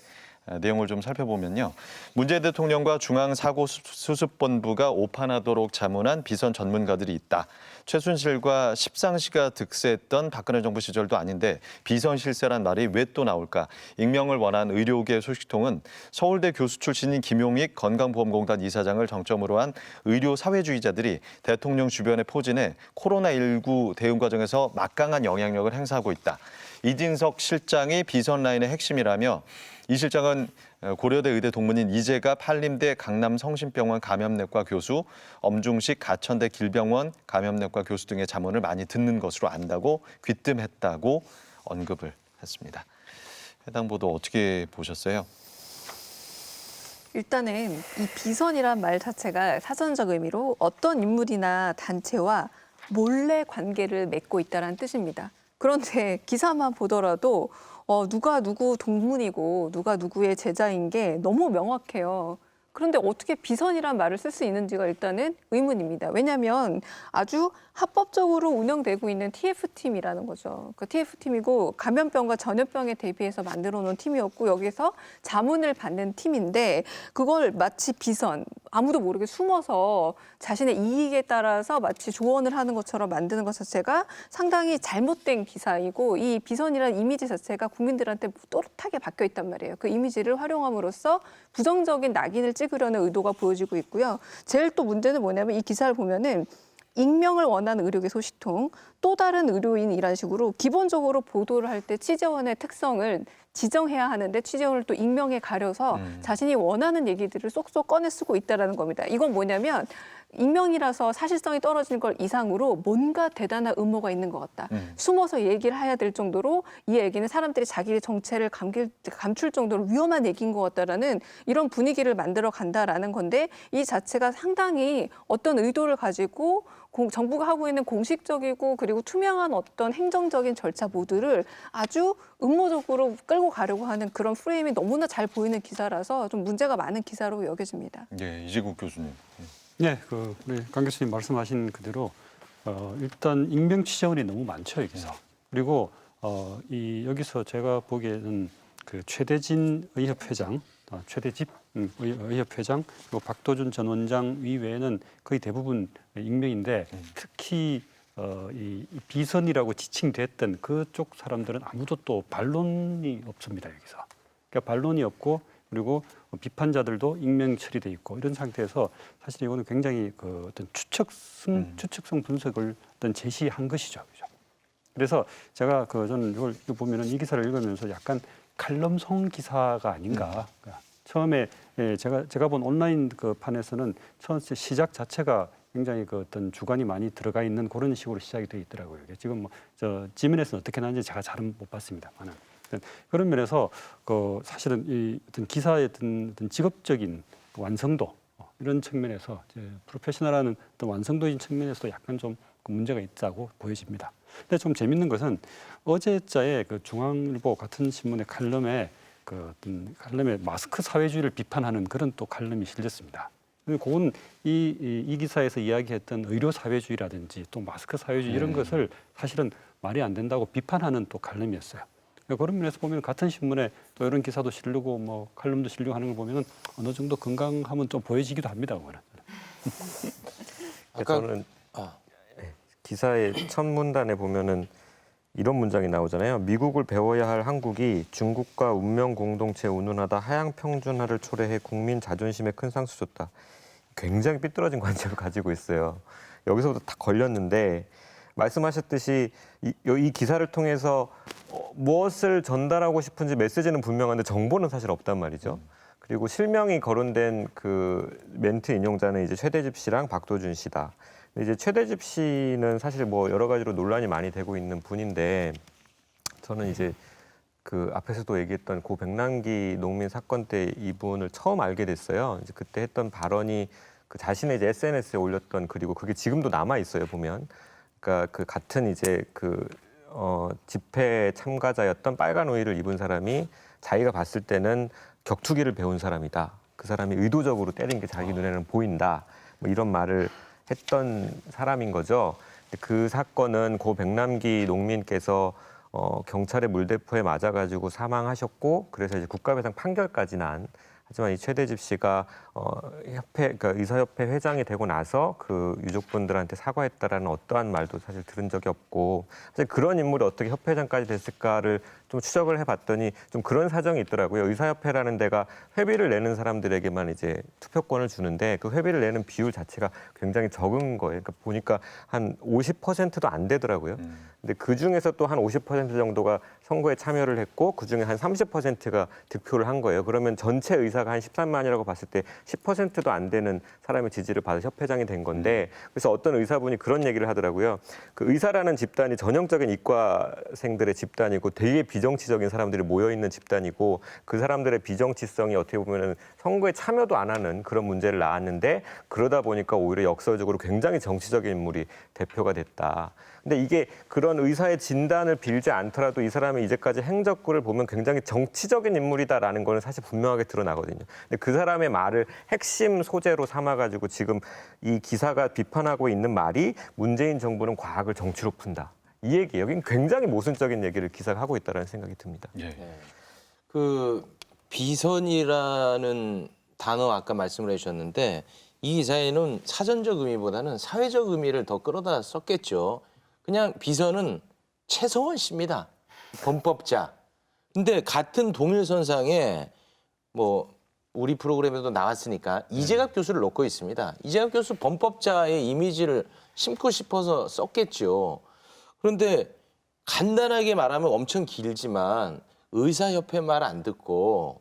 내용을 좀 살펴보면요. 문재인 대통령과 중앙사고수습본부가 오판하도록 자문한 비선 전문가들이 있다. 최순실과 십상시가 득세했던 박근혜 정부 시절도 아닌데 비선 실세란 말이 왜 또 나올까? 익명을 원한 의료계 소식통은 서울대 교수 출신인 김용익 건강보험공단 이사장을 정점으로 한 의료 사회주의자들이 대통령 주변에 포진해 코로나19 대응 과정에서 막강한 영향력을 행사하고 있다. 이진석 실장이 비선 라인의 핵심이라며 이 실장은 고려대 의대 동문인 이재갑 한림대 강남성심병원 감염내과 교수, 엄중식 가천대 길병원 감염내과 교수 등의 자문을 많이 듣는 것으로 안다고 귀뜸했다고 언급을 했습니다. 해당 보도 어떻게 보셨어요? 일단은 이 비선이란 말 자체가 사전적 의미로 어떤 인물이나 단체와 몰래 관계를 맺고 있다는 뜻입니다. 그런데 기사만 보더라도 누가 누구 동문이고 누가 누구의 제자인 게 너무 명확해요. 그런데 어떻게 비선이란 말을 쓸 수 있는지가 일단은 의문입니다. 왜냐하면 아주 합법적으로 운영되고 있는 TF팀이라는 거죠. 그 TF팀이고 감염병과 전염병에 대비해서 만들어 놓은 팀이었고 여기서 자문을 받는 팀인데 그걸 마치 비선, 아무도 모르게 숨어서 자신의 이익에 따라서 마치 조언을 하는 것처럼 만드는 것 자체가 상당히 잘못된 기사이고 이 비선이라는 이미지 자체가 국민들한테 또렷하게 박혀 있단 말이에요. 그 이미지를 활용함으로써 부정적인 낙인을 찍으려는 의도가 보여지고 있고요. 제일 또 문제는 뭐냐면 이 기사를 보면은 익명을 원하는 의료계 소식통, 또 다른 의료인이라는 식으로 기본적으로 보도를 할 때 취재원의 특성을 지정해야 하는데 취재원을 또 익명에 가려서 자신이 원하는 얘기들을 쏙쏙 꺼내 쓰고 있다는 겁니다. 이건 뭐냐면 익명이라서 사실성이 떨어지는 걸 이상으로 뭔가 대단한 음모가 있는 것 같다. 숨어서 얘기를 해야 될 정도로 이 얘기는 사람들이 자기의 정체를 감출 정도로 위험한 얘기인 것 같다라는 이런 분위기를 만들어 간다라는 건데 이 자체가 상당히 어떤 의도를 가지고 정부가 하고 있는 공식적이고 그리고 투명한 어떤 행정적인 절차 모두를 아주 음모적으로 끌고 가려고 하는 그런 프레임이 너무나 잘 보이는 기사라서 좀 문제가 많은 기사로 여겨집니다. 네, 이재국 교수님. 네, 강 교수님 말씀하신 그대로 일단 익명 취재원이 너무 많죠 여기서. 그리고 여기서 제가 보기에는 그 최대진 의협회장, 최대집 의협회장 그리고 박도준 전 원장 이외에는 거의 대부분 익명인데 특히 이 비선이라고 지칭됐던 그쪽 사람들은 아무도 또 반론이 없습니다 여기서. 그러니까 반론이 없고 그리고 비판자들도 익명 처리돼 있고 이런 상태에서 사실 이거는 굉장히 그 어떤 추측성 분석을 어떤 제시한 것이죠. 그죠? 그래서 제가 저는 이걸 보면은 이 기사를 읽으면서 약간 칼럼성 기사가 아닌가. 처음에 제가 본 온라인 그 판에서는 처음 시작 자체가 굉장히 그 어떤 주관이 많이 들어가 있는 그런 식으로 시작이 돼 있더라고요. 지금 지면에서는 어떻게 나는지 제가 잘은 못 봤습니다만은. 그런 면에서 사실은 이 어떤 기사의 어떤 직업적인 완성도 이런 측면에서 프로페셔널한 어떤 완성도인 측면에서도 약간 좀 문제가 있다고 보여집니다. 근데 좀 재밌는 것은 어제자의 그 중앙일보 같은 신문의 칼럼에 그 어떤 칼럼에 마스크 사회주의를 비판하는 그런 또 칼럼이 실렸습니다. 근데 그건 이 기사에서 이야기했던 의료 사회주의라든지 또 마스크 사회주의 이런 것을 사실은 말이 안 된다고 비판하는 또 칼럼이었어요. 그러니까 그런 면에서 보면 같은 신문에 또 이런 기사도 실리고 뭐 칼럼도 실리고 하는 걸 보면 어느 정도 건강함은 좀 보여지기도 합니다. 그거는. 아까 저는 기사의 첫 문단에 보면은 이런 문장이 나오잖아요. 미국을 배워야 할 한국이 중국과 운명 공동체 운운하다 하향 평준화를 초래해 국민 자존심에 큰 상처 줬다. 굉장히 삐뚤어진 관점을 가지고 있어요. 여기서부터 다 걸렸는데 말씀하셨듯이 이 기사를 통해서 무엇을 전달하고 싶은지 메시지는 분명한데 정보는 사실 없단 말이죠. 그리고 실명이 거론된 그 멘트 인용자는 이제 최대집 씨랑 박도준 씨다. 근데 이제 최대집 씨는 사실 뭐 여러 가지로 논란이 많이 되고 있는 분인데 저는 이제 그 앞에서도 얘기했던 고 백남기 농민 사건 때 이분을 처음 알게 됐어요. 이제 그때 했던 발언이 그 자신의 이제 SNS에 올렸던 그리고 그게 지금도 남아 있어요 보면. 그러니까 그 같은 이제 그 집회 참가자였던 빨간 우의를 입은 사람이 자기가 봤을 때는 격투기를 배운 사람이다. 그 사람이 의도적으로 때린 게 자기 눈에는 보인다. 뭐 이런 말을 했던 사람인 거죠. 그 사건은 고 백남기 농민께서 경찰의 물대포에 맞아가지고 사망하셨고 그래서 이제 국가배상 판결까지 난. 하지만 이 최대집 씨가 그러니까 의사협회 회장이 되고 나서 그 유족분들한테 사과했다라는 어떠한 말도 사실 들은 적이 없고 사실 그런 인물이 어떻게 협회장까지 됐을까를 좀 추적을 해봤더니 좀 그런 사정이 있더라고요. 의사협회라는 데가 회비를 내는 사람들에게만 이제 투표권을 주는데 그 회비를 내는 비율 자체가 굉장히 적은 거예요. 그러니까 보니까 한 50%도 안 되더라고요. 근데 그 중에서 또 한 50% 정도가 선거에 참여를 했고 그 중에 한 30%가 득표를 한 거예요. 그러면 전체 의사가 한 13만이라고 봤을 때 10%도 안 되는 사람의 지지를 받아 협회장이 된 건데 그래서 어떤 의사분이 그런 얘기를 하더라고요. 그 의사라는 집단이 전형적인 이과생들의 집단이고 되게 비정치적인 사람들이 모여 있는 집단이고 그 사람들의 비정치성이 어떻게 보면은 선거에 참여도 안 하는 그런 문제를 낳았는데 그러다 보니까 오히려 역설적으로 굉장히 정치적인 인물이 대표가 됐다. 근데 이게 그런 의사의 진단을 빌지 않더라도 이 사람의 이제까지 행적글을 보면 굉장히 정치적인 인물이다라는 거는 사실 분명하게 드러나거든요. 근데 그 사람의 말을 핵심 소재로 삼아가지고 지금 이 기사가 비판하고 있는 말이 문재인 정부는 과학을 정치로 푼다. 이 얘기예요. 여긴 굉장히 모순적인 얘기를 기사가 하고 있다는 생각이 듭니다. 예. 그 비선이라는 단어 아까 말씀을 해주셨는데 이 기사에는 사전적 의미보다는 사회적 의미를 더 끌어다 썼겠죠. 그냥 비선은 최성원 씨입니다. 범법자. 근데 같은 동일선상에 뭐 우리 프로그램에도 나왔으니까 이재갑 교수를 놓고 있습니다. 이재갑 교수 범법자의 이미지를 심고 싶어서 썼겠죠. 그런데 간단하게 말하면 엄청 길지만 의사협회 말 안 듣고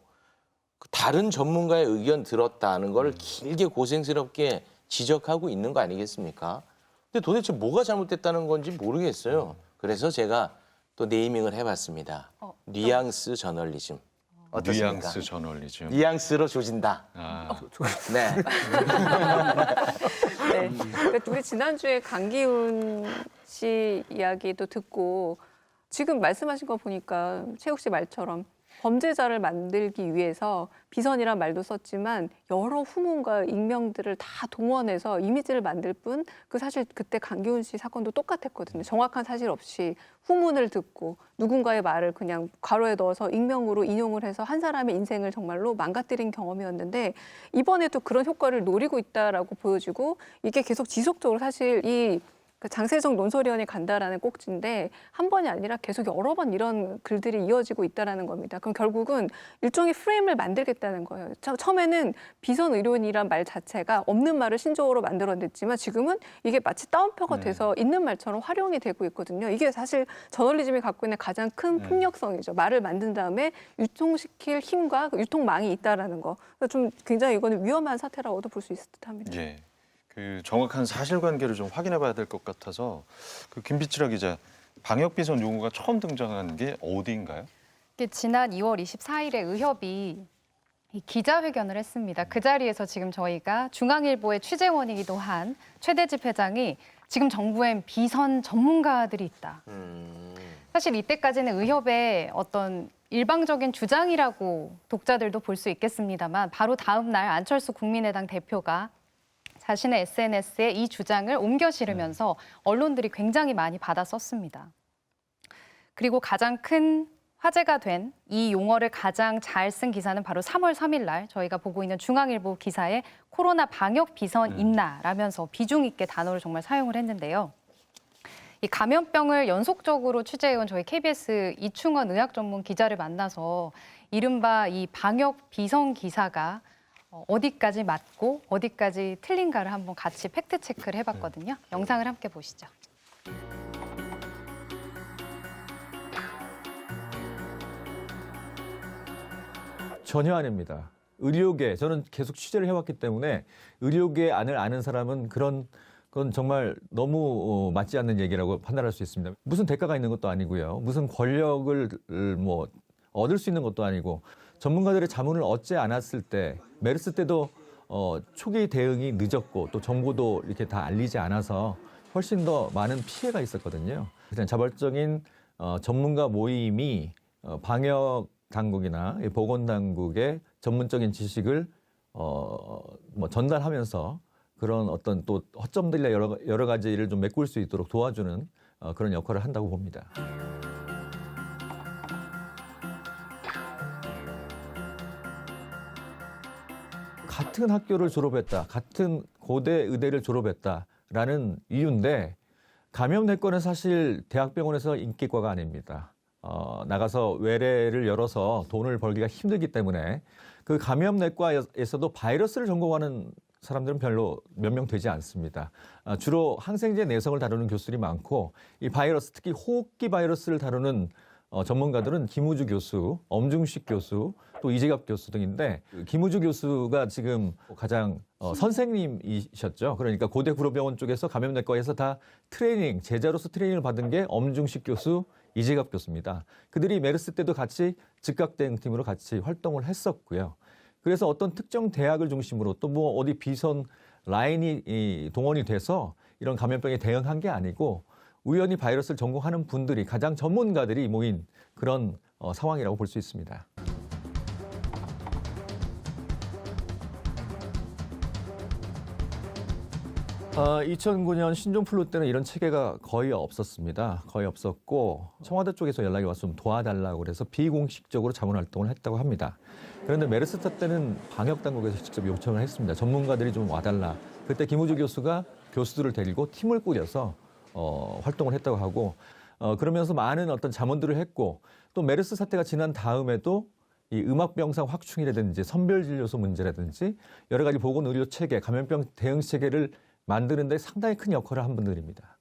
다른 전문가의 의견 들었다는 걸 길게 고생스럽게 지적하고 있는 거 아니겠습니까? 근데 도대체 뭐가 잘못됐다는 건지 모르겠어요. 그래서 제가 또 네이밍을 해봤습니다. 뉘앙스 저널리즘. 어떻습니까? 뉘앙스 저널리즘. 뉘앙스로 조진다. 아, 네. 네. 그러니까 우리 지난주에 강기훈 씨 이야기도 듣고 지금 말씀하신 거 보니까 최욱 씨 말처럼 범죄자를 만들기 위해서 비선이란 말도 썼지만 여러 후문과 익명들을 다 동원해서 이미지를 만들 뿐 그 사실 그때 강기훈 씨 사건도 똑같았거든요. 정확한 사실 없이 후문을 듣고 누군가의 말을 그냥 괄호에 넣어서 익명으로 인용을 해서 한 사람의 인생을 정말로 망가뜨린 경험이었는데 이번에도 그런 효과를 노리고 있다라고 보여지고 이게 계속 지속적으로 사실 이 장세정 논설위원회 간다라는 꼭지인데 한 번이 아니라 계속 여러 번 이런 글들이 이어지고 있다라는 겁니다. 그럼 결국은 일종의 프레임을 만들겠다는 거예요. 처음에는 비선 의료인이란 말 자체가 없는 말을 신조어로 만들어냈지만 지금은 이게 마치 따옴표가 돼서 있는 말처럼 활용이 되고 있거든요. 이게 사실 저널리즘이 갖고 있는 가장 큰 폭력성이죠. 말을 만든 다음에 유통시킬 힘과 유통망이 있다라는 거. 좀 굉장히 이거는 위험한 사태라고도 볼 수 있을 듯합니다. 예. 그 정확한 사실관계를 좀 확인해봐야 될 것 같아서 그 김비치라 기자 방역 비선 용어가 처음 등장한 게 어디인가요? 이게 지난 2월 24일에 의협이 이 기자회견을 했습니다. 그 자리에서 지금 저희가 중앙일보의 취재원이기도 한 최대집 회장이 지금 정부엔 비선 전문가들이 있다. 사실 이때까지는 의협의 어떤 일방적인 주장이라고 독자들도 볼 수 있겠습니다만 바로 다음 날 안철수 국민의당 대표가 자신의 SNS에 이 주장을 옮겨 실으면서 언론들이 굉장히 많이 받아 썼습니다. 그리고 가장 큰 화제가 된 이 용어를 가장 잘 쓴 기사는 바로 3월 3일 날 저희가 보고 있는 중앙일보 기사에 코로나 방역 비선 있나라면서 비중 있게 단어를 정말 사용을 했는데요. 이 감염병을 연속적으로 취재해온 저희 KBS 이충원 의학 전문 기자를 만나서 이른바 이 방역 비선 기사가 어디까지 맞고 어디까지 틀린가를 한번 같이 팩트 체크를 해봤거든요. 영상을 함께 보시죠. 전혀 아닙니다. 의료계, 저는 계속 취재를 해왔기 때문에 의료계 안을 아는 사람은 그건 정말 너무 맞지 않는 얘기라고 판단할 수 있습니다. 무슨 대가가 있는 것도 아니고요. 무슨 권력을 뭐 얻을 수 있는 것도 아니고 전문가들의 자문을 얻지 않았을 때 메르스 때도 초기 대응이 늦었고 또 정보도 이렇게 다 알리지 않아서 훨씬 더 많은 피해가 있었거든요. 그냥 자발적인 전문가 모임이 방역 당국이나 보건당국의 전문적인 지식을 뭐 전달하면서 그런 어떤 또 허점들이나 여러 가지를 좀 메꿀 수 있도록 도와주는 그런 역할을 한다고 봅니다. 같은 학교를 졸업했다, 같은 고대 의대를 졸업했다라는 이유인데 감염내과는 사실 대학병원에서 인기과가 아닙니다. 나가서 외래를 열어서 돈을 벌기가 힘들기 때문에 그 감염내과에서도 바이러스를 전공하는 사람들은 별로 몇 명 되지 않습니다. 주로 항생제 내성을 다루는 교수들이 많고 이 바이러스, 특히 호흡기 바이러스를 다루는 전문가들은 김우주 교수, 엄중식 교수, 또 이재갑 교수 등인데 김우주 교수가 지금 가장 선생님이셨죠. 그러니까 고대 구로병원 쪽에서 감염내과에서 다 트레이닝, 제자로서 트레이닝을 받은 게 엄중식 교수, 이재갑 교수입니다. 그들이 메르스 때도 같이 즉각대응팀으로 같이 활동을 했었고요. 그래서 어떤 특정 대학을 중심으로 또 뭐 어디 비선 라인이 동원이 돼서 이런 감염병에 대응한 게 아니고 우연히 바이러스를 전공하는 분들이 가장 전문가들이 모인 그런 상황이라고 볼 수 있습니다. 아, 2009년 신종플루 때는 이런 체계가 거의 없었습니다. 거의 없었고 청와대 쪽에서 연락이 와서 좀 도와달라고 그래서 비공식적으로 자문활동을 했다고 합니다. 그런데 메르스타 때는 방역당국에서 직접 요청을 했습니다. 전문가들이 좀 와달라. 그때 김우주 교수가 교수들을 데리고 팀을 꾸려서 활동을 했다고 하고 그러면서 많은 어떤 자문들을 했고 또 메르스 사태가 지난 다음에도 이 음압병상 확충이라든지 선별진료소 문제라든지 여러 가지 보건의료 체계, 감염병 대응 체계를 만드는 데 상당히 큰 역할을 한 분들입니다.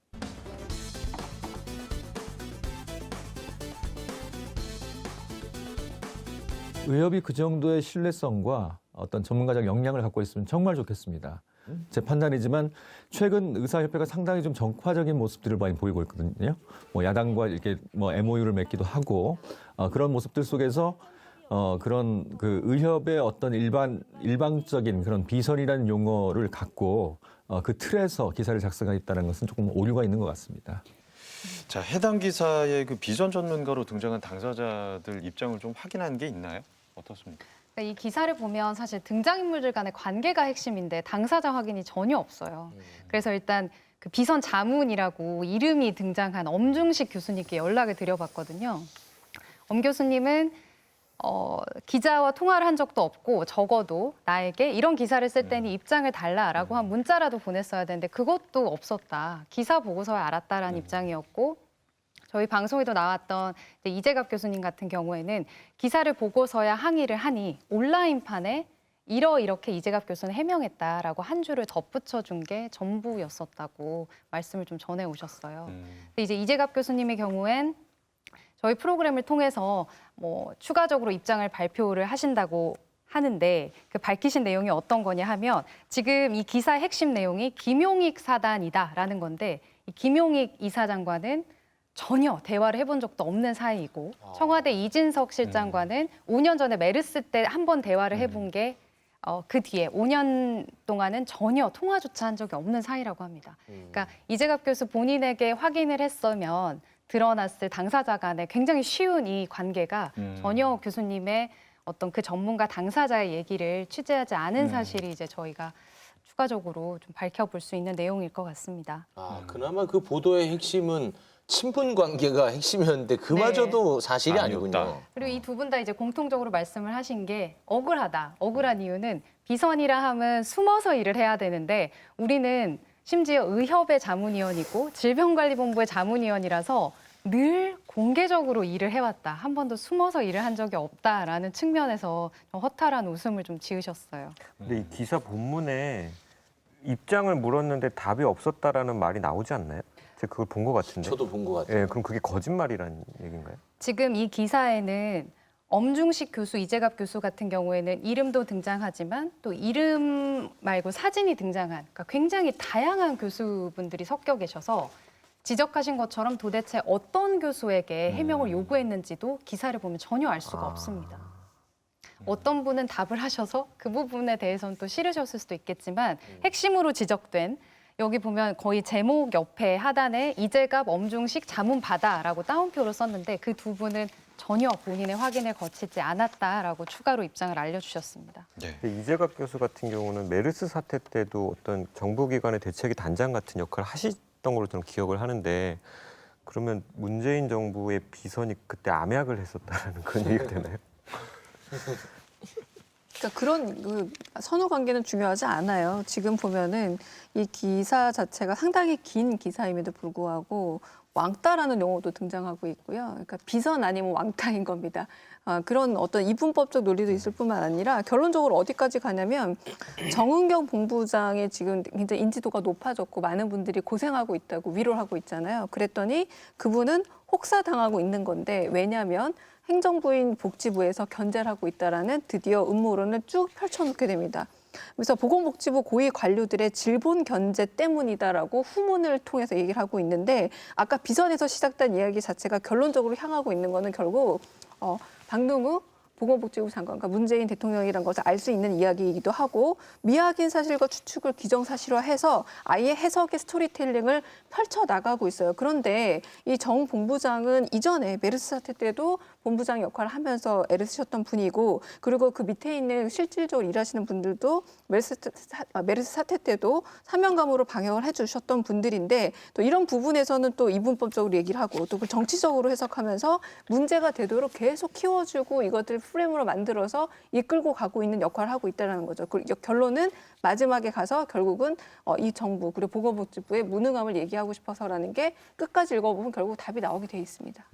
의협이 그 정도의 신뢰성과 어떤 전문가적 역량을 갖고 있으면 정말 좋겠습니다. 제 판단이지만 최근 의사협회가 상당히 좀 정파적인 모습들을 많이 보이고 있거든요. 뭐 야당과 이렇게 뭐 MOU를 맺기도 하고 그런 모습들 속에서 그런 그 의협의 어떤 일방적인 그런 비선이라는 용어를 갖고 그 틀에서 기사를 작성했다는 것은 조금 오류가 있는 것 같습니다. 자, 해당 기사의 그 비전 전문가로 등장한 당사자들 입장을 좀 확인한 게 있나요? 어떻습니까? 이 기사를 보면 사실 등장인물들 간의 관계가 핵심인데 당사자 확인이 전혀 없어요. 그래서 일단 그 비선 자문이라고 이름이 등장한 엄중식 교수님께 연락을 드려봤거든요. 엄 교수님은 기자와 통화를 한 적도 없고 적어도 나에게 이런 기사를 쓸 때니 입장을 달라라고 한 문자라도 보냈어야 되는데 그것도 없었다. 기사 보고서야 알았다라는 입장이었고 저희 방송에도 나왔던 이재갑 교수님 같은 경우에는 기사를 보고서야 항의를 하니 온라인판에 이렇게 이재갑 교수는 해명했다라고 한 줄을 덧붙여 준 게 전부였었다고 말씀을 좀 전해 오셨어요. 근데 이제 이재갑 교수님의 경우엔 저희 프로그램을 통해서 뭐 추가적으로 입장을 발표를 하신다고 하는데 그 밝히신 내용이 어떤 거냐 하면 지금 이 기사의 핵심 내용이 김용익 사단이다라는 건데 이 김용익 이사장과는 전혀 대화를 해본 적도 없는 사이이고 청와대 이진석 실장과는 5년 전에 메르스 때 한 번 대화를 해본 게 그 뒤에 5년 동안은 전혀 통화조차 한 적이 없는 사이라고 합니다. 그러니까 이재갑 교수 본인에게 확인을 했으면 드러났을 당사자 간의 굉장히 쉬운 이 관계가 전혀 교수님의 어떤 그 전문가 당사자의 얘기를 취재하지 않은 사실이 이제 저희가 추가적으로 좀 밝혀볼 수 있는 내용일 것 같습니다. 아, 그나마 그 보도의 핵심은 친분 관계가 핵심이었는데 그마저도 사실이 아니었다. 아니군요. 그리고 이 두 분 다 이제 공통적으로 말씀을 하신 게 억울하다. 억울한 이유는 비선이라 하면 숨어서 일을 해야 되는데 우리는 심지어 의협의 자문위원이고 질병관리본부의 자문위원이라서 늘 공개적으로 일을 해왔다. 한 번도 숨어서 일을 한 적이 없다라는 측면에서 허탈한 웃음을 좀 지으셨어요. 근데 이 기사 본문에 입장을 물었는데 답이 없었다라는 말이 나오지 않나요? 제가 그걸 본 것 같은데. 저도 본 것 같아요. 예, 그럼 그게 거짓말이라는 얘기인가요? 지금 이 기사에는 엄중식 교수, 이재갑 교수 같은 경우에는 이름도 등장하지만 또 이름 말고 사진이 등장한 그러니까 굉장히 다양한 교수분들이 섞여 계셔서 지적하신 것처럼 도대체 어떤 교수에게 해명을 요구했는지도 기사를 보면 전혀 알 수가 없습니다. 어떤 분은 답을 하셔서 그 부분에 대해서는 또 싫으셨을 수도 있겠지만 핵심으로 지적된 여기 보면 거의 제목 옆에 하단에 이재갑 엄중식 자문받아라고 따옴표로 썼는데 그 두 분은 전혀 본인의 확인을 거치지 않았다라고 추가로 입장을 알려주셨습니다. 네. 근데 이재갑 교수 같은 경우는 메르스 사태 때도 어떤 정부기관의 대책위 단장 같은 역할을 하셨던 걸로 저는 기억을 하는데 그러면 문재인 정부의 비선이 그때 암약을 했었다라는 그런 얘기가 되나요? 그러니까 그런 그 선후 관계는 중요하지 않아요. 지금 보면은 이 기사 자체가 상당히 긴 기사임에도 불구하고 왕따라는 용어도 등장하고 있고요. 그러니까 비선 아니면 왕따인 겁니다. 그런 어떤 이분법적 논리도 있을 뿐만 아니라 결론적으로 어디까지 가냐면 정은경 본부장의 지금 굉장히 인지도가 높아졌고 많은 분들이 고생하고 있다고 위로를 하고 있잖아요. 그랬더니 그분은 혹사당하고 있는 건데 왜냐하면 행정부인 복지부에서 견제를 하고 있다라는 드디어 음모론을 쭉 펼쳐놓게 됩니다. 그래서 보건복지부 고위 관료들의 질본 견제 때문이다라고 후문을 통해서 얘기를 하고 있는데 아까 비선에서 시작된 이야기 자체가 결론적으로 향하고 있는 거는 결국 박능우 보건복지부 장관과 문재인 대통령이라는 것을 알 수 있는 이야기이기도 하고 미확인 사실과 추측을 기정사실화해서 아예 해석의 스토리텔링을 펼쳐나가고 있어요. 그런데 이 정 본부장은 이전에 메르스 사태 때도 본부장 역할을 하면서 애를 쓰셨던 분이고 그리고 그 밑에 있는 실질적으로 일하시는 분들도 메르스 사태 때도 사명감으로 방역을 해주셨던 분들인데 또 이런 부분에서는 또 이분법적으로 얘기를 하고 또 그 정치적으로 해석하면서 문제가 되도록 계속 키워주고 이것들 프레임으로 만들어서 이끌고 가고 있는 역할을 하고 있다는 거죠. 그 결론은 마지막에 가서 결국은 이 정부 그리고 보건복지부의 무능함을 얘기하고 싶어서라는 게 끝까지 읽어보면 결국 답이 나오게 돼 있습니다.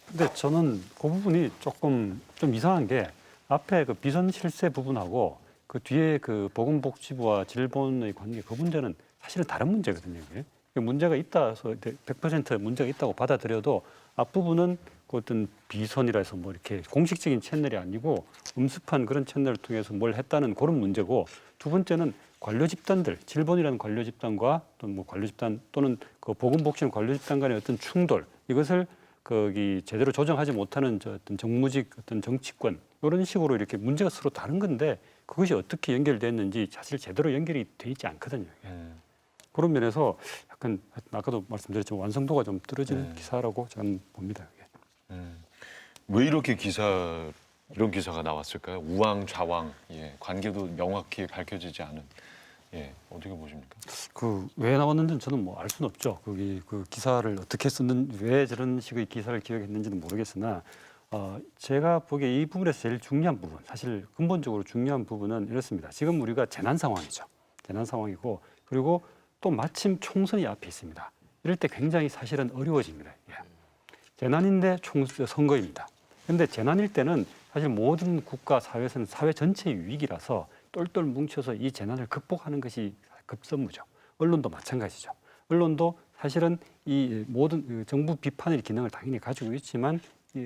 근데 저는 그 부분이 조금 좀 이상한 게 앞에 그 비선 실세 부분하고 그 뒤에 그 보건복지부와 질본의 관계 그 문제는 사실은 다른 문제거든요. 이게. 문제가 있다서 100% 문제가 있다고 받아들여도 앞부분은 그 어떤 비선이라 해서 뭐 이렇게 공식적인 채널이 아니고 음습한 그런 채널을 통해서 뭘 했다는 그런 문제고 두 번째는 관료 집단들, 질본이라는 관료 집단과 또 뭐 관료 집단 또는 그 보건복지원 관료 집단 간의 어떤 충돌 이것을 거기 제대로 조정하지 못하는 저 어떤 정무직 어떤 정치권 이런 식으로 이렇게 문제가 서로 다른 건데 그것이 어떻게 연결됐는지 사실 제대로 연결이 돼 있지 않거든요. 그런 면에서 약간 아까도 말씀드렸지만 완성도가 좀 떨어지는 기사라고 저는 봅니다. 왜 이렇게 이런 기사가 나왔을까요? 우왕좌왕, 관계도 명확히 밝혀지지 않은. 어떻게 보십니까? 그 왜 나왔는지는 저는 뭐 알 수는 없죠. 거기 그 기사를 어떻게 썼는 왜 저런 식의 기사를 기억했는지는 모르겠으나 제가 보기에 이 부분에서 제일 중요한 부분, 사실 근본적으로 중요한 부분은 이렇습니다. 지금 우리가 재난 상황이죠. 재난 상황이고 그리고 또 마침 총선이 앞에 있습니다. 이럴 때 굉장히 사실은 어려워집니다. 재난인데 선거입니다. 그런데 재난일 때는 사실 모든 국가 사회에서는 사회 전체의 위기라서 똘똘 뭉쳐서 이 재난을 극복하는 것이 급선무죠. 언론도 마찬가지죠. 언론도 사실은 이 모든 정부 비판의 기능을 당연히 가지고 있지만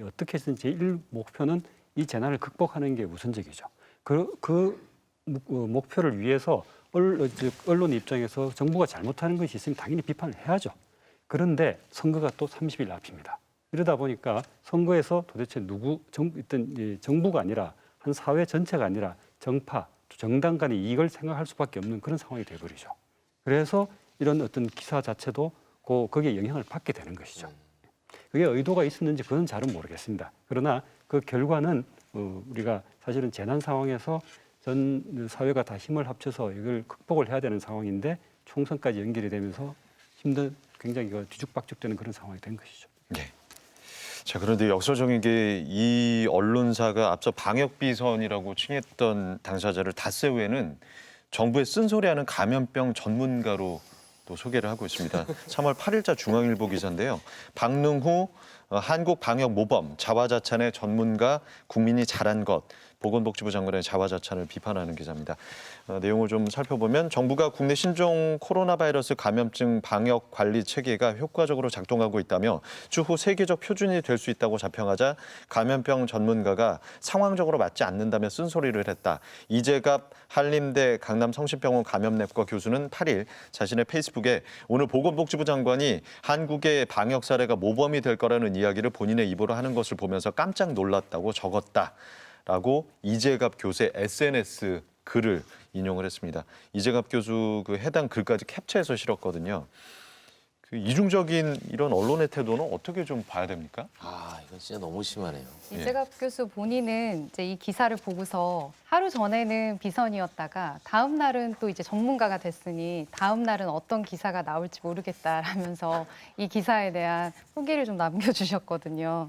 어떻게 해서든 제1 목표는 이 재난을 극복하는 게 우선적이죠. 그 목표를 위해서 언론 입장에서 정부가 잘못하는 것이 있으면 당연히 비판을 해야죠. 그런데 선거가 또 30일 앞입니다. 이러다 보니까 선거에서 도대체 정부가 아니라 한 사회 전체가 아니라 정파, 정당 간의 이익을 생각할 수밖에 없는 그런 상황이 되어버리죠. 그래서 이런 어떤 기사 자체도 거기에 영향을 받게 되는 것이죠. 그게 의도가 있었는지 그건 잘은 모르겠습니다. 그러나 그 결과는 우리가 사실은 재난 상황에서 전 사회가 다 힘을 합쳐서 이걸 극복을 해야 되는 상황인데 총선까지 연결이 되면서 굉장히 뒤죽박죽되는 그런 상황이 된 것이죠. 네. 자, 그런데 역설적인 게 이 언론사가 앞서 방역비선이라고 칭했던 당사자를 닷새 후에는 정부의 쓴소리하는 감염병 전문가로 또 소개를 하고 있습니다. 3월 8일자 중앙일보 기사인데요. 박능후 한국방역모범 자화자찬의 전문가 국민이 잘한 것. 보건복지부 장관의 자화자찬을 비판하는 기사입니다. 내용을 좀 살펴보면 정부가 국내 신종 코로나 바이러스 감염증 방역 관리 체계가 효과적으로 작동하고 있다며 추후 세계적 표준이 될 수 있다고 자평하자 감염병 전문가가 상황적으로 맞지 않는다며 쓴소리를 했다. 이재갑 한림대 강남성심병원 감염내과 교수는 8일 자신의 페이스북에 오늘 보건복지부 장관이 한국의 방역 사례가 모범이 될 거라는 이야기를 본인의 입으로 하는 것을 보면서 깜짝 놀랐다고 적었다. 라고 이재갑 교수의 SNS 글을 인용을 했습니다. 이재갑 교수 그 해당 글까지 캡처해서 실었거든요. 그 이중적인 이런 언론의 태도는 어떻게 좀 봐야 됩니까? 아, 이건 진짜 너무 심하네요. 이재갑 교수 본인은 이제 이 기사를 보고서 하루 전에는 비선이었다가 다음 날은 또 이제 전문가가 됐으니 다음 날은 어떤 기사가 나올지 모르겠다라면서 이 기사에 대한 후기를 좀 남겨주셨거든요.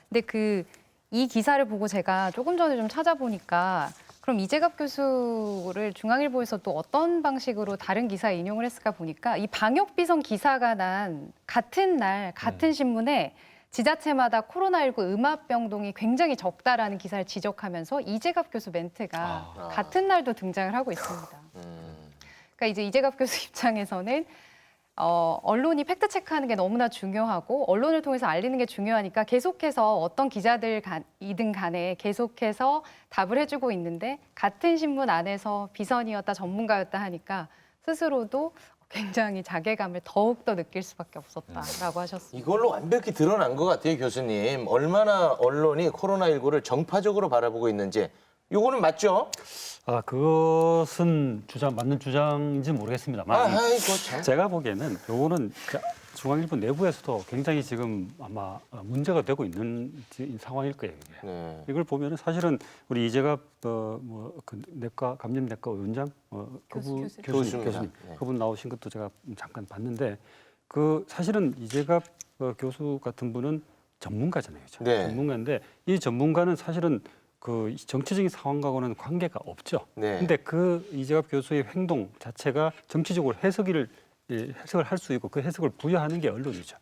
근데 이 기사를 보고 제가 조금 전에 좀 찾아보니까 그럼 이재갑 교수를 중앙일보에서 또 어떤 방식으로 다른 기사에 인용을 했을까 보니까 이 방역비선 기사가 난 같은 날 같은 신문에 지자체마다 코로나19 음압병동이 굉장히 적다라는 기사를 지적하면서 이재갑 교수 멘트가 같은 날도 등장을 하고 있습니다. 그러니까 이제 이재갑 교수 입장에서는 언론이 팩트 체크하는 게 너무나 중요하고 언론을 통해서 알리는 게 중요하니까 계속해서 어떤 기자들이든 간에 계속해서 답을 해주고 있는데 같은 신문 안에서 비선이었다 전문가였다 하니까 스스로도 굉장히 자괴감을 더욱더 느낄 수밖에 없었다라고 하셨습니다. 이걸로 완벽히 드러난 것 같아요, 교수님. 얼마나 언론이 코로나19를 정파적으로 바라보고 있는지. 요거는 맞죠? 그것은 맞는 주장인지 모르겠습니다만 아이고 참. 제가 보기에는 요거는 중앙일보 내부에서도 굉장히 지금 아마 문제가 되고 있는 상황일 거예요. 이게. 네. 이걸 보면은 사실은 우리 이재갑 감염내과 원장 교수입니다. 교수님 네. 그분 나오신 것도 제가 잠깐 봤는데 사실은 이재갑 교수 같은 분은 전문가잖아요. 그렇죠? 네. 전문가인데 이 전문가는 사실은 그 정치적인 상황과는 관계가 없죠. 네. 근데 이재갑 교수의 행동 자체가 정치적으로 해석을 할 수 있고 그 해석을 부여하는 게 언론이죠.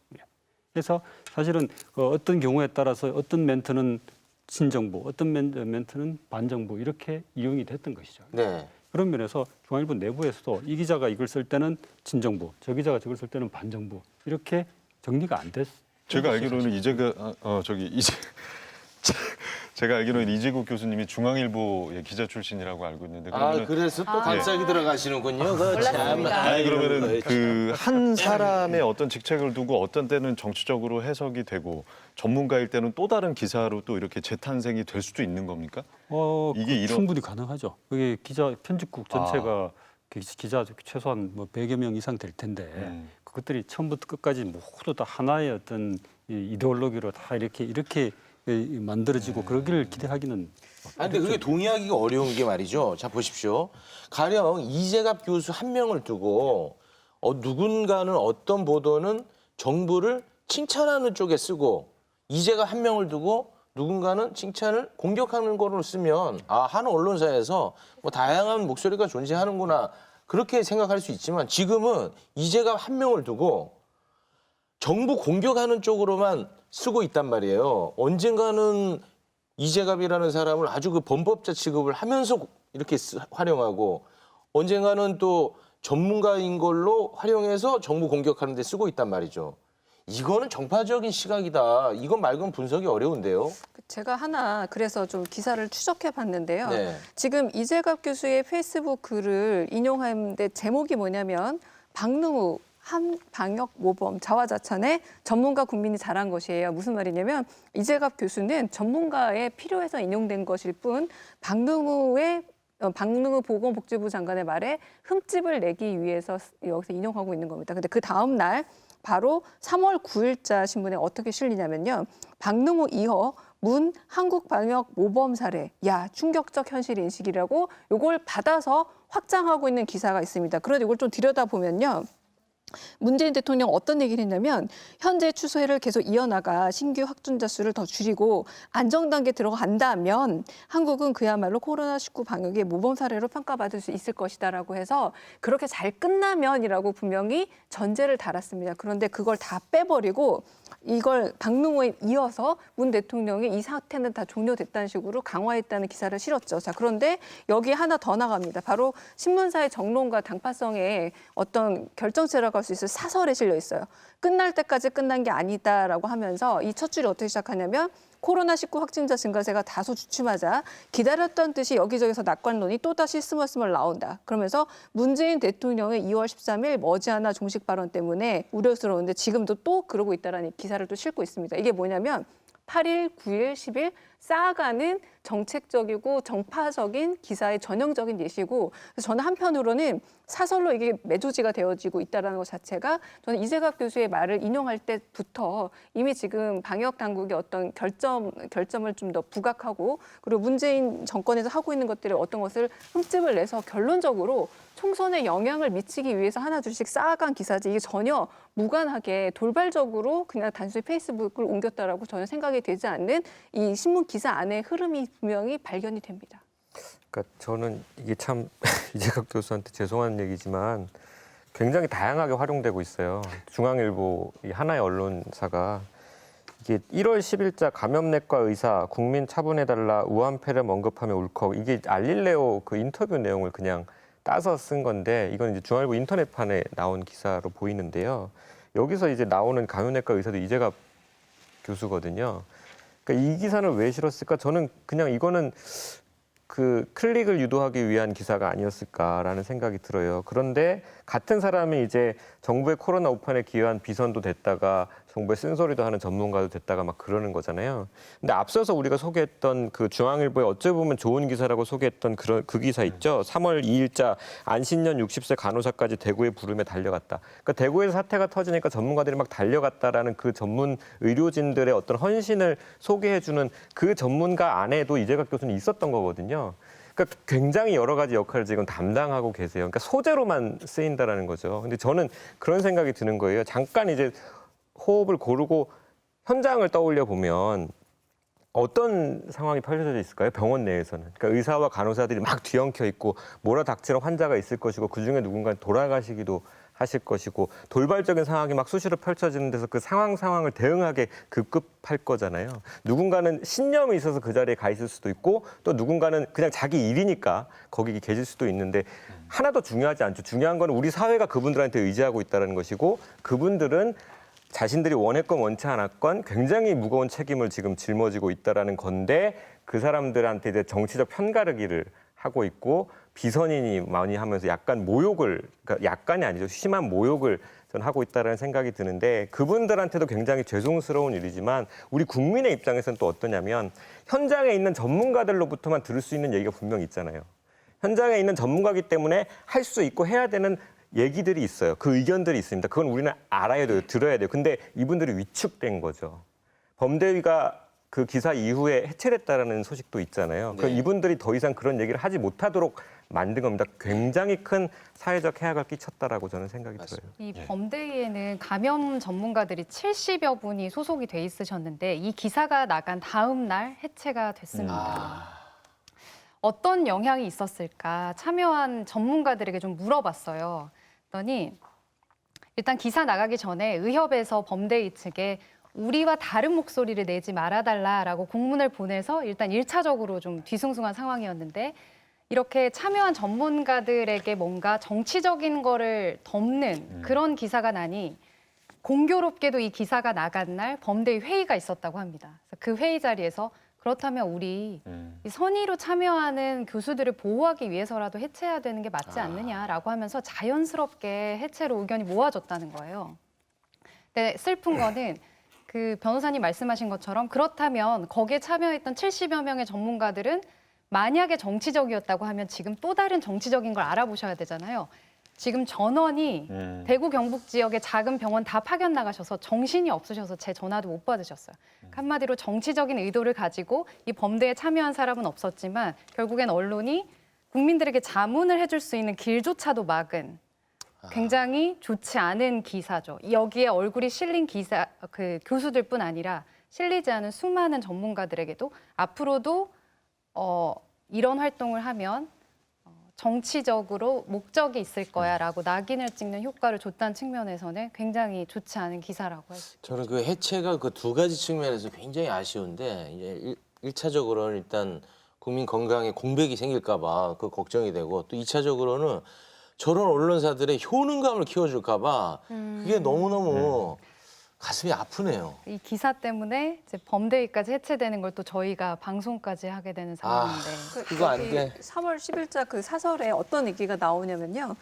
그래서 사실은 어떤 경우에 따라서 어떤 멘트는 친정부, 어떤 멘트는 반정부 이렇게 이용이 됐던 것이죠. 네. 그런 면에서 중앙일보 내부에서도 이 기자가 이걸 쓸 때는 친정부, 저 기자가 저걸 쓸 때는 반정부 이렇게 정리가 안 됐어요. 제가 알기로는 제가 알기로는 이재국 교수님이 중앙일보의 기자 출신이라고 알고 있는데 그래서 또 갑자기 들어가시는군요. 몰랐습니다. 아니 그러면은 그 한 사람의 어떤 직책을 두고 어떤 때는 정치적으로 해석이 되고 전문가일 때는 또 다른 기사로 또 이렇게 재탄생이 될 수도 있는 겁니까? 이게 충분히 가능하죠. 그게 기자 편집국 전체가 기자 최소한 100여 명 이상 될 텐데 그것들이 처음부터 끝까지 모두 다 하나의 어떤 이데올로기로 다 이렇게 만들어지고 그러기를 기대하기는. 근데 그게 동의하기가 어려운 게 말이죠. 자 보십시오. 가령 이재갑 교수 한 명을 두고 누군가는 어떤 보도는 정부를 칭찬하는 쪽에 쓰고 이재갑 한 명을 두고 누군가는 칭찬을 공격하는 거로 쓰면 한 언론사에서 다양한 목소리가 존재하는구나 그렇게 생각할 수 있지만 지금은 이재갑 한 명을 두고 정부 공격하는 쪽으로만 쓰고 있단 말이에요. 언젠가는 이재갑이라는 사람을 아주 범법자 취급을 하면서 이렇게 활용하고 언젠가는 또 전문가인 걸로 활용해서 정부 공격하는 데 쓰고 있단 말이죠. 이거는 정파적인 시각이다. 이건 말고는 분석이 어려운데요. 제가 하나 그래서 좀 기사를 추적해 봤는데요. 네. 지금 이재갑 교수의 페이스북 글을 인용하는데 제목이 뭐냐면 박능후 한 방역 모범 자화자찬에 전문가 국민이 잘한 것이에요. 무슨 말이냐면 이재갑 교수는 전문가에 필요해서 인용된 것일 뿐 박능후 보건복지부 장관의 말에 흠집을 내기 위해서 여기서 인용하고 있는 겁니다. 근데 그 다음 날 바로 3월 9일자 신문에 어떻게 실리냐면요. 박능호 이허 문 한국 방역 모범 사례. 야, 충격적 현실 인식이라고 요걸 받아서 확장하고 있는 기사가 있습니다. 그런데 이걸 좀 들여다보면요. 문재인 대통령 어떤 얘기를 했냐면 현재 추세를 계속 이어나가 신규 확진자 수를 더 줄이고 안정 단계 들어간다면 한국은 그야말로 코로나19 방역의 모범 사례로 평가받을 수 있을 것이다라고 해서 그렇게 잘 끝나면이라고 분명히 전제를 달았습니다. 그런데 그걸 다 빼버리고 이걸 박능호에 이어서 문 대통령이 이 사태는 다 종료됐다는 식으로 강화했다는 기사를 실었죠. 자, 그런데 여기 하나 더 나갑니다. 바로 신문사의 정론과 당파성에 어떤 결정체라고 할 수 있을 사설에 실려 있어요. 끝날 때까지 끝난 게 아니다라고 하면서 이 첫 줄이 어떻게 시작하냐면 코로나19 확진자 증가세가 다소 주춤하자 기다렸던 듯이 여기저기서 낙관론이 또다시 스멀스멀 나온다. 그러면서 문재인 대통령의 2월 13일 머지않아 종식 발언 때문에 우려스러운데 지금도 또 그러고 있다라는 기사를 또 싣고 있습니다. 이게 뭐냐면 8일, 9일, 10일 쌓아가는 정책적이고 정파적인 기사의 전형적인 예시고 그래서 저는 한편으로는 사설로 이게 매조지가 되어지고 있다는 것 자체가 저는 이세갑 교수의 말을 인용할 때부터 이미 지금 방역 당국의 어떤 결점을 좀 더 부각하고 그리고 문재인 정권에서 하고 있는 것들의 어떤 것을 흠집을 내서 결론적으로 총선에 영향을 미치기 위해서 하나둘씩 쌓아간 기사지 이게 전혀 무관하게 돌발적으로 그냥 단순히 페이스북을 옮겼다라고 저는 생각이 되지 않는 이 신문 기사 안에 흐름이 분명히 발견이 됩니다. 그러니까 저는 이게 참 이재갑 교수한테 죄송한 얘기지만 굉장히 다양하게 활용되고 있어요. 중앙일보 이 하나의 언론사가 이게 1월 10일자 감염내과 의사 국민 차분해달라 우한 폐렴 언급하며 울컥 이게 알릴레오 그 인터뷰 내용을 그냥 따서 쓴 건데 이건 이제 중앙일보 인터넷판에 나온 기사로 보이는데요. 여기서 이제 나오는 감염내과 의사도 이재갑 교수거든요. 그러니까 이 기사를 왜 실었을까? 저는 그냥 이거는 그 클릭을 유도하기 위한 기사가 아니었을까라는 생각이 들어요. 그런데 같은 사람이 이제 정부의 코로나 우판에 기여한 비선도 됐다가 정부의 쓴소리도 하는 전문가도 됐다가 막 그러는 거잖아요. 근데 앞서서 우리가 소개했던 그 중앙일보의 어찌 보면 좋은 기사라고 소개했던 그 기사 있죠. 3월 2일자 안신년 60세 간호사까지 대구의 부름에 달려갔다. 그러니까 대구에서 사태가 터지니까 전문가들이 막 달려갔다라는 그 전문 의료진들의 어떤 헌신을 소개해주는 그 전문가 안에도 이재갑 교수는 있었던 거거든요. 그러니까 굉장히 여러 가지 역할을 지금 담당하고 계세요. 그러니까 소재로만 쓰인다라는 거죠. 근데 저는 그런 생각이 드는 거예요. 잠깐 이제 호흡을 고르고 현장을 떠올려 보면 어떤 상황이 펼쳐져 있을까요? 병원 내에서는. 그러니까 의사와 간호사들이 막 뒤엉켜 있고 몰아닥치는 환자가 있을 것이고 그중에 누군가 돌아가시기도 하실 것이고 돌발적인 상황이 막 수시로 펼쳐지는 데서 그 상황을 대응하게 급급할 거잖아요. 누군가는 신념이 있어서 그 자리에 가 있을 수도 있고 또 누군가는 그냥 자기 일이니까 거기 계실 수도 있는데 하나도 중요하지 않죠. 중요한 건 우리 사회가 그분들한테 의지하고 있다는 것이고 그분들은 자신들이 원했건 원치 않았건 굉장히 무거운 책임을 지금 짊어지고 있다라는 건데 그 사람들한테 이제 정치적 편가르기를 하고 있고 비선인이 많이 하면서 약간 모욕을 그러니까 약간이 아니죠. 심한 모욕을 전 하고 있다는 생각이 드는데 그분들한테도 굉장히 죄송스러운 일이지만 우리 국민의 입장에서는 또 어떠냐면 현장에 있는 전문가들로부터만 들을 수 있는 얘기가 분명히 있잖아요. 현장에 있는 전문가이기 때문에 할 수 있고 해야 되는 얘기들이 있어요. 그 의견들이 있습니다. 그건 우리는 알아야 돼요. 들어야 돼요. 근데 이분들이 위축된 거죠. 범대위가 그 기사 이후에 해체됐다라는 소식도 있잖아요. 네. 그럼 이분들이 더 이상 그런 얘기를 하지 못하도록 만든 겁니다. 굉장히 큰 사회적 해악을 끼쳤다라고 저는 생각이 들어요. 이 범대위에는 감염 전문가들이 70여 분이 소속이 돼 있으셨는데 이 기사가 나간 다음 날 해체가 됐습니다. 어떤 영향이 있었을까 참여한 전문가들에게 좀 물어봤어요. 그랬더니 일단 기사 나가기 전에 의협에서 범대위 측에 우리와 다른 목소리를 내지 말아달라라고 공문을 보내서 일단 1차적으로 좀 뒤숭숭한 상황이었는데 이렇게 참여한 전문가들에게 뭔가 정치적인 거를 덮는 그런 기사가 나니 공교롭게도 이 기사가 나간 날 범대위 회의가 있었다고 합니다. 그래서 그 회의 자리에서 그렇다면 우리 이 선의로 참여하는 교수들을 보호하기 위해서라도 해체해야 되는 게 맞지 않느냐라고 하면서 자연스럽게 해체로 의견이 모아졌다는 거예요. 근데 슬픈 거는 그 변호사님 말씀하신 것처럼 그렇다면 거기에 참여했던 70여 명의 전문가들은 만약에 정치적이었다고 하면 지금 또 다른 정치적인 걸 알아보셔야 되잖아요. 지금 전원이 대구 경북 지역의 작은 병원 다 파견 나가셔서 정신이 없으셔서 제 전화도 못 받으셨어요. 한마디로 정치적인 의도를 가지고 이 범죄에 참여한 사람은 없었지만 결국엔 언론이 국민들에게 자문을 해줄 수 있는 길조차도 막은 굉장히 좋지 않은 기사죠. 여기에 얼굴이 실린 기사 그 교수들뿐 아니라 실리지 않은 수많은 전문가들에게도 앞으로도 이런 활동을 하면 정치적으로 목적이 있을 거야라고 낙인을 찍는 효과를 줬다는 측면에서는 굉장히 좋지 않은 기사라고 할 수 있습니다. 저는 그 해체가 그 두 가지 측면에서 굉장히 아쉬운데 이제 일차적으로는 일단 국민 건강에 공백이 생길까 봐 그 걱정이 되고 또 2차적으로는 저런 언론사들의 효능감을 키워줄까 봐 그게 너무너무 가슴이 아프네요. 이 기사 때문에 이제 범대위까지 해체되는 걸 또 저희가 방송까지 하게 되는 상황인데 그거 안 돼. 3월 10일자 그 사설에 어떤 얘기가 나오냐면요.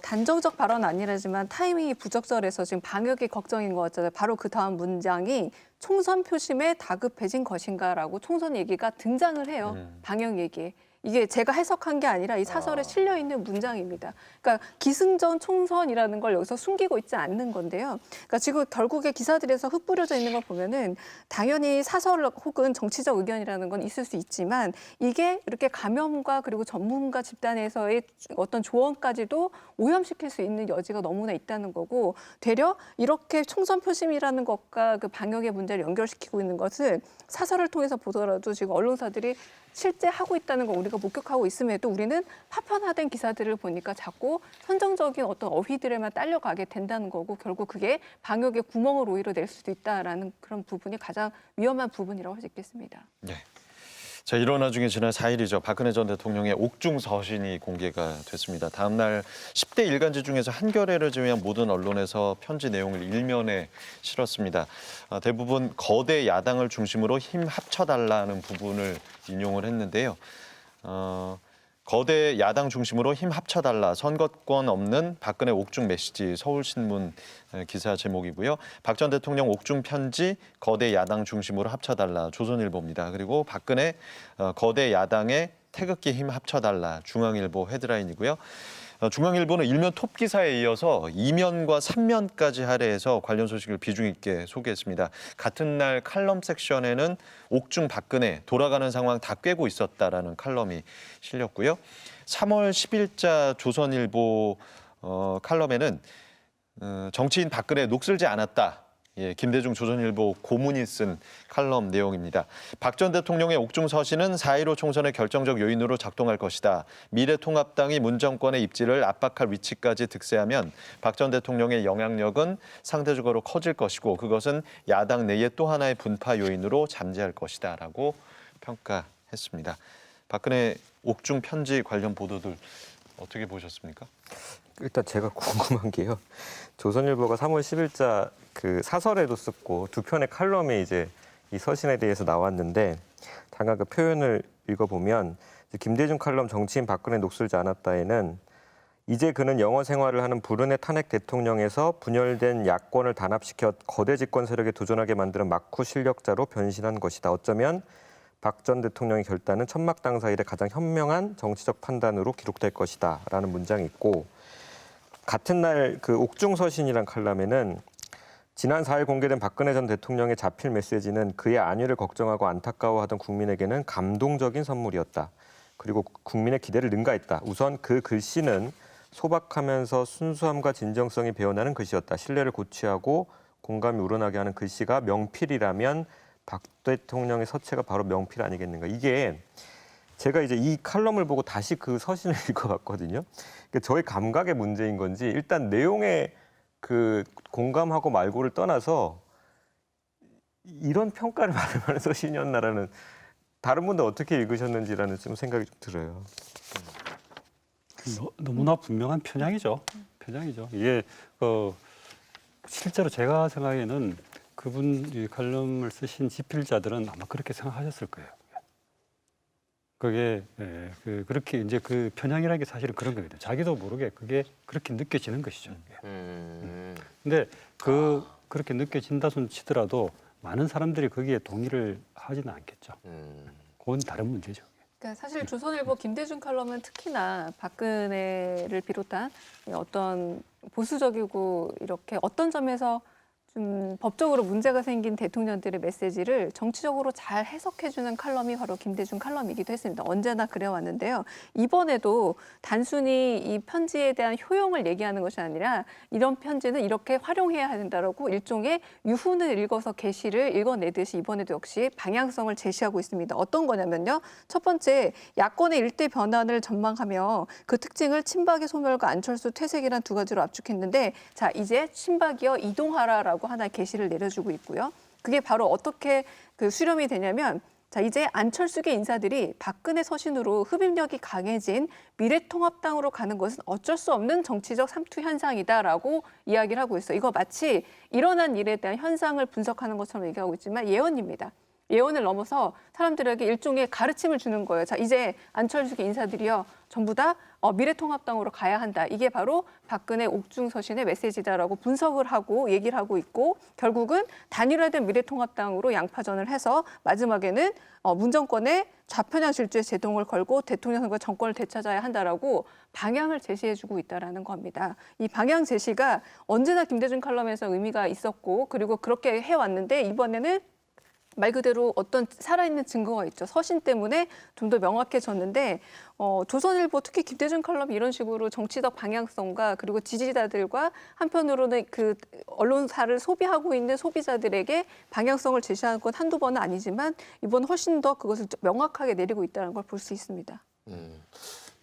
단정적 발언은 아니라지만 타이밍이 부적절해서 지금 방역이 걱정인 것 같잖아요. 바로 그 다음 문장이 총선 표심에 다급해진 것인가라고 총선 얘기가 등장을 해요. 방역 얘기에. 이게 제가 해석한 게 아니라 이 사설에 실려 있는 문장입니다. 그러니까 기승전 총선이라는 걸 여기서 숨기고 있지 않는 건데요. 그러니까 지금 결국에 기사들에서 흩뿌려져 있는 걸 보면은 당연히 사설 혹은 정치적 의견이라는 건 있을 수 있지만 이게 이렇게 감염과 그리고 전문가 집단에서의 어떤 조언까지도 오염시킬 수 있는 여지가 너무나 있다는 거고 되려 이렇게 총선 표심이라는 것과 그 방역의 문제를 연결시키고 있는 것을 사설을 통해서 보더라도 지금 언론사들이 실제 하고 있다는 걸 우리가 목격하고 있음에도 우리는 파편화된 기사들을 보니까 자꾸 선정적인 어떤 어휘들에만 딸려가게 된다는 거고 결국 그게 방역의 구멍을 오히려 낼 수도 있다라는 그런 부분이 가장 위험한 부분이라고 할 수 있겠습니다. 네. 자, 이런 와중에 지난 4일이죠. 박근혜 전 대통령의 옥중 서신이 공개가 됐습니다. 다음 날 10대 일간지 중에서 한겨레를 제외한 모든 언론에서 편지 내용을 일면에 실었습니다. 대부분 거대 야당을 중심으로 힘 합쳐달라는 부분을 인용을 했는데요. 거대 야당 중심으로 힘 합쳐달라, 선거권 없는 박근혜 옥중 메시지, 서울신문 기사 제목이고요. 박 전 대통령 옥중 편지, 거대 야당 중심으로 합쳐달라, 조선일보입니다. 그리고 박근혜 거대 야당의 태극기 힘 합쳐달라, 중앙일보 헤드라인이고요. 중앙일보는 일면 톱 기사에 이어서 2면과 3면까지 할애해서 관련 소식을 비중 있게 소개했습니다. 같은 날 칼럼 섹션에는 옥중 박근혜 돌아가는 상황 다 꿰고 있었다라는 칼럼이 실렸고요. 3월 10일자 조선일보 칼럼에는 정치인 박근혜 녹슬지 않았다. 예, 김대중 조선일보 고문이 쓴 칼럼 내용입니다. 박 전 대통령의 옥중 서신은 4.15 총선의 결정적 요인으로 작동할 것이다. 미래통합당이 문정권의 입지를 압박할 위치까지 득세하면 박 전 대통령의 영향력은 상대적으로 커질 것이고 그것은 야당 내의 또 하나의 분파 요인으로 잠재할 것이다 라고 평가했습니다. 박근혜 옥중 편지 관련 보도들 어떻게 보셨습니까? 일단 제가 궁금한 게요. 조선일보가 3월 10일자 그 사설에도 썼고 두 편의 칼럼에 이제 이 서신에 대해서 나왔는데 잠깐 그 표현을 읽어보면 김대중 칼럼 정치인 박근혜 녹슬지 않았다에는 이제 그는 영어 생활을 하는 불운의 탄핵 대통령에서 분열된 야권을 단합시켜 거대 집권 세력에 도전하게 만드는 막후 실력자로 변신한 것이다. 어쩌면 박 전 대통령의 결단은 천막 당사 일의 가장 현명한 정치적 판단으로 기록될 것이다 라는 문장이 있고 같은 날 그 옥중서신이란 칼럼에는 지난 4일 공개된 박근혜 전 대통령의 자필 메시지는 그의 안위를 걱정하고 안타까워하던 국민에게는 감동적인 선물이었다. 그리고 국민의 기대를 능가했다. 우선 그 글씨는 소박하면서 순수함과 진정성이 배어나는 글씨였다. 신뢰를 고취하고 공감이 우러나게 하는 글씨가 명필이라면 박 대통령의 서체가 바로 명필 아니겠는가. 이게 제가 이제 이 칼럼을 보고 다시 그 서신을 읽어봤거든요. 그러니까 저의 감각의 문제인 건지 일단 내용에 그 공감하고 말고를 떠나서 이런 평가를 받을 만한 서신이었나라는 다른 분들 어떻게 읽으셨는지라는 좀 생각이 좀 들어요. 너무나 분명한 편향이죠. 편향이죠. 이게 실제로 제가 생각에는 그분 이 칼럼을 쓰신 집필자들은 아마 그렇게 생각하셨을 거예요. 그게 그렇게 이제 그 편향이라는 게 사실은 그런 거거든요. 자기도 모르게 그게 그렇게 느껴지는 것이죠. 근데 그렇게 느껴진다 손 치더라도 많은 사람들이 거기에 동의를 하지는 않겠죠. 그건 다른 문제죠. 그러니까 사실 조선일보 김대중 칼럼은 특히나 박근혜를 비롯한 어떤 보수적이고 이렇게 어떤 점에서 좀 법적으로 문제가 생긴 대통령들의 메시지를 정치적으로 잘 해석해주는 칼럼이 바로 김대중 칼럼이기도 했습니다. 언제나 그래왔는데요. 이번에도 단순히 이 편지에 대한 효용을 얘기하는 것이 아니라 이런 편지는 이렇게 활용해야 한다라고 일종의 유훈을 읽어서 계시를 읽어내듯이 이번에도 역시 방향성을 제시하고 있습니다. 어떤 거냐면요. 첫 번째, 야권의 일대 변환을 전망하며 그 특징을 친박의 소멸과 안철수 퇴색이란 두 가지로 압축했는데 자, 이제 친박이여 이동하라라고 하나 게시를 내려주고 있고요. 그게 바로 어떻게 그 수렴이 되냐면 자, 이제 안철수계 인사들이 박근혜 서신으로 흡입력이 강해진 미래통합당으로 가는 것은 어쩔 수 없는 정치적 삼투 현상이다라고 이야기를 하고 있어요. 이거 마치 일어난 일에 대한 현상을 분석하는 것처럼 얘기하고 있지만 예언입니다. 예언을 넘어서 사람들에게 일종의 가르침을 주는 거예요. 자, 이제 안철수계 인사들이요. 전부 다 미래통합당으로 가야 한다. 이게 바로 박근혜 옥중서신의 메시지다라고 분석을 하고 얘기를 하고 있고 결국은 단일화된 미래통합당으로 양파전을 해서 마지막에는 문정권의 좌편향 질주에 제동을 걸고 대통령 선거 정권을 되찾아야 한다라고 방향을 제시해주고 있다라는 겁니다. 이 방향 제시가 언제나 김대중 칼럼에서 의미가 있었고 그리고 그렇게 해왔는데 이번에는 말 그대로 어떤 살아있는 증거가 있죠. 서신 때문에 좀 더 명확해졌는데 조선일보 특히 김대중 칼럼이 이런 식으로 정치적 방향성과 그리고 지지자들과 한편으로는 그 언론사를 소비하고 있는 소비자들에게 방향성을 제시하는 건 한두 번은 아니지만 이번 훨씬 더 그것을 명확하게 내리고 있다는 걸 볼 수 있습니다.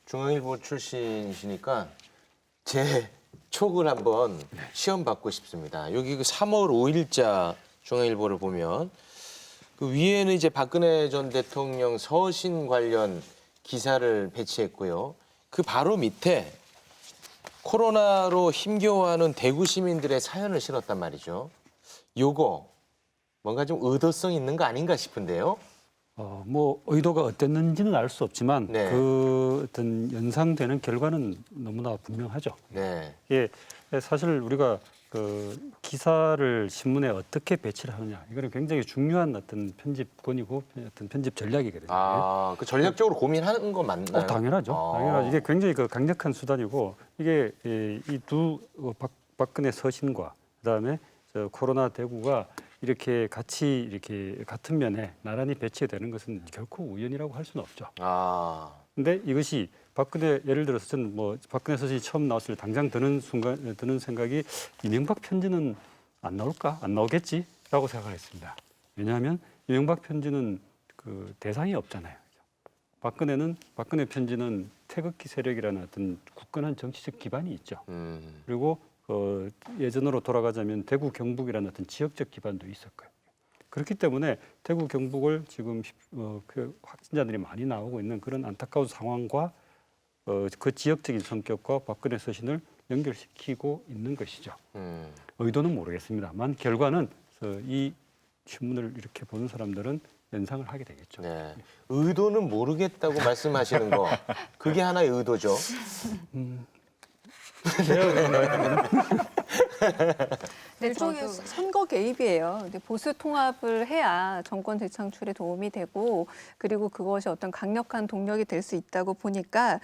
중앙일보 출신이시니까 제 촉을 한번 시험 받고 싶습니다. 여기 그 3월 5일자 중앙일보를 보면 그 위에는 이제 박근혜 전 대통령 서신 관련 기사를 배치했고요. 그 바로 밑에 코로나로 힘겨워하는 대구 시민들의 사연을 실었단 말이죠. 요거 뭔가 좀 의도성 있는 거 아닌가 싶은데요. 뭐 의도가 어땠는지는 알 수 없지만 네. 그 어떤 연상되는 결과는 너무나 분명하죠. 네. 예, 사실 우리가 그 기사를 신문에 어떻게 배치를 하느냐 이거는 굉장히 중요한 어떤 편집권이고 어떤 편집 전략이거든요. 아, 그 전략적으로 고민하는 거 맞나요? 당연하죠. 당연하죠. 이게 굉장히 그 강력한 수단이고 이게 이 두 박근혜 서신과 그다음에 저 코로나 대구가 이렇게 같이 이렇게 같은 면에 나란히 배치되는 것은 결코 우연이라고 할 수는 없죠. 아, 근데 이것이 박근혜 예를 들어서 저는 뭐 박근혜 서신이 처음 나왔을 때 당장 드는 생각이 이명박 편지는 안 나올까? 안 나오겠지라고 생각을 했습니다. 왜냐하면 이명박 편지는 그 대상이 없잖아요. 박근혜 편지는 태극기 세력이라는 어떤 굳건한 정치적 기반이 있죠. 그리고 예전으로 돌아가자면 대구 경북이라는 어떤 지역적 기반도 있었고요. 그렇기 때문에 대구 경북을 지금 그 확진자들이 많이 나오고 있는 그런 안타까운 상황과 그 지역적인 성격과 박근혜 서신을 연결시키고 있는 것이죠. 의도는 모르겠습니다만 결과는 이 신문을 이렇게 보는 사람들은 연상을 하게 되겠죠. 네. 의도는 모르겠다고 말씀하시는 거 그게 하나의 의도죠. 일종의 선거 개입이에요. 근데 보수 통합을 해야 정권 재창출에 도움이 되고 그리고 그것이 어떤 강력한 동력이 될 수 있다고 보니까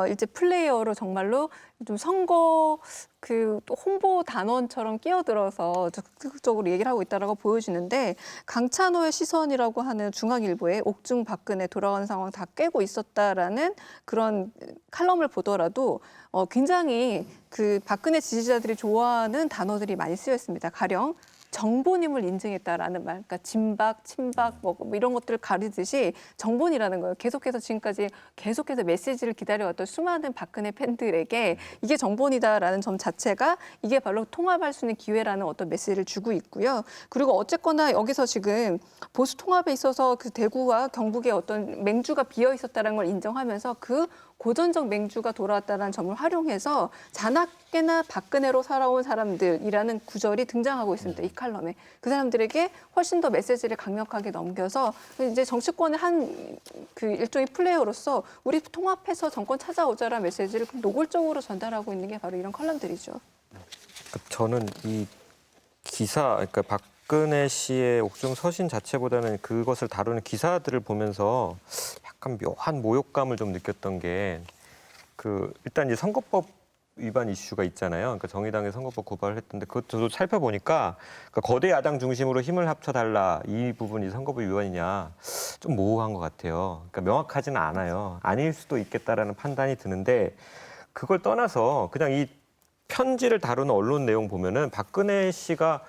이제 플레이어로 정말로 좀 선거 그 홍보 단원처럼 끼어들어서 적극적으로 얘기를 하고 있다라고 보여지는데 강찬호의 시선이라고 하는 중앙일보에 옥중 박근혜 돌아가는 상황 다 꿰고 있었다라는 그런 칼럼을 보더라도 굉장히 그 박근혜 지지자들이 좋아하는 단어들이 많이 쓰여 있습니다. 가령 정본임을 인증했다라는 말, 그러니까 진박, 친박 뭐 이런 것들을 가리듯이 정본이라는 거예요. 계속해서 지금까지 계속해서 메시지를 기다려왔던 수많은 박근혜 팬들에게 이게 정본이다라는 점 자체가 이게 바로 통합할 수 있는 기회라는 어떤 메시지를 주고 있고요. 그리고 어쨌거나 여기서 지금 보수 통합에 있어서 그 대구와 경북의 어떤 맹주가 비어 있었다는 걸 인정하면서 그 고전적 맹주가 돌아왔다는 점을 활용해서 자나깨나 박근혜로 살아온 사람들이라는 구절이 등장하고 있습니다. 이 칼럼에. 그 사람들에게 훨씬 더 메시지를 강력하게 넘겨서 이제 정치권의 한 그 일종의 플레이어로서 우리 통합해서 정권 찾아오자라는 메시지를 노골적으로 전달하고 있는 게 바로 이런 칼럼들이죠. 저는 이 기사, 그러니까 박근혜 씨의 옥중 서신 자체보다는 그것을 다루는 기사들을 보면서 약간 묘한 모욕감을 좀 느꼈던 게 일단 이제 선거법 위반 이슈가 있잖아요. 그러니까 정의당이 선거법 고발을 했던데 그것 저도 살펴보니까 그러니까 거대 야당 중심으로 힘을 합쳐달라 이 부분이 선거법 위반이냐 좀 모호한 것 같아요. 그러니까 명확하지는 않아요. 아닐 수도 있겠다라는 판단이 드는데 그걸 떠나서 그냥 이 편지를 다루는 언론 내용 보면은 박근혜 씨가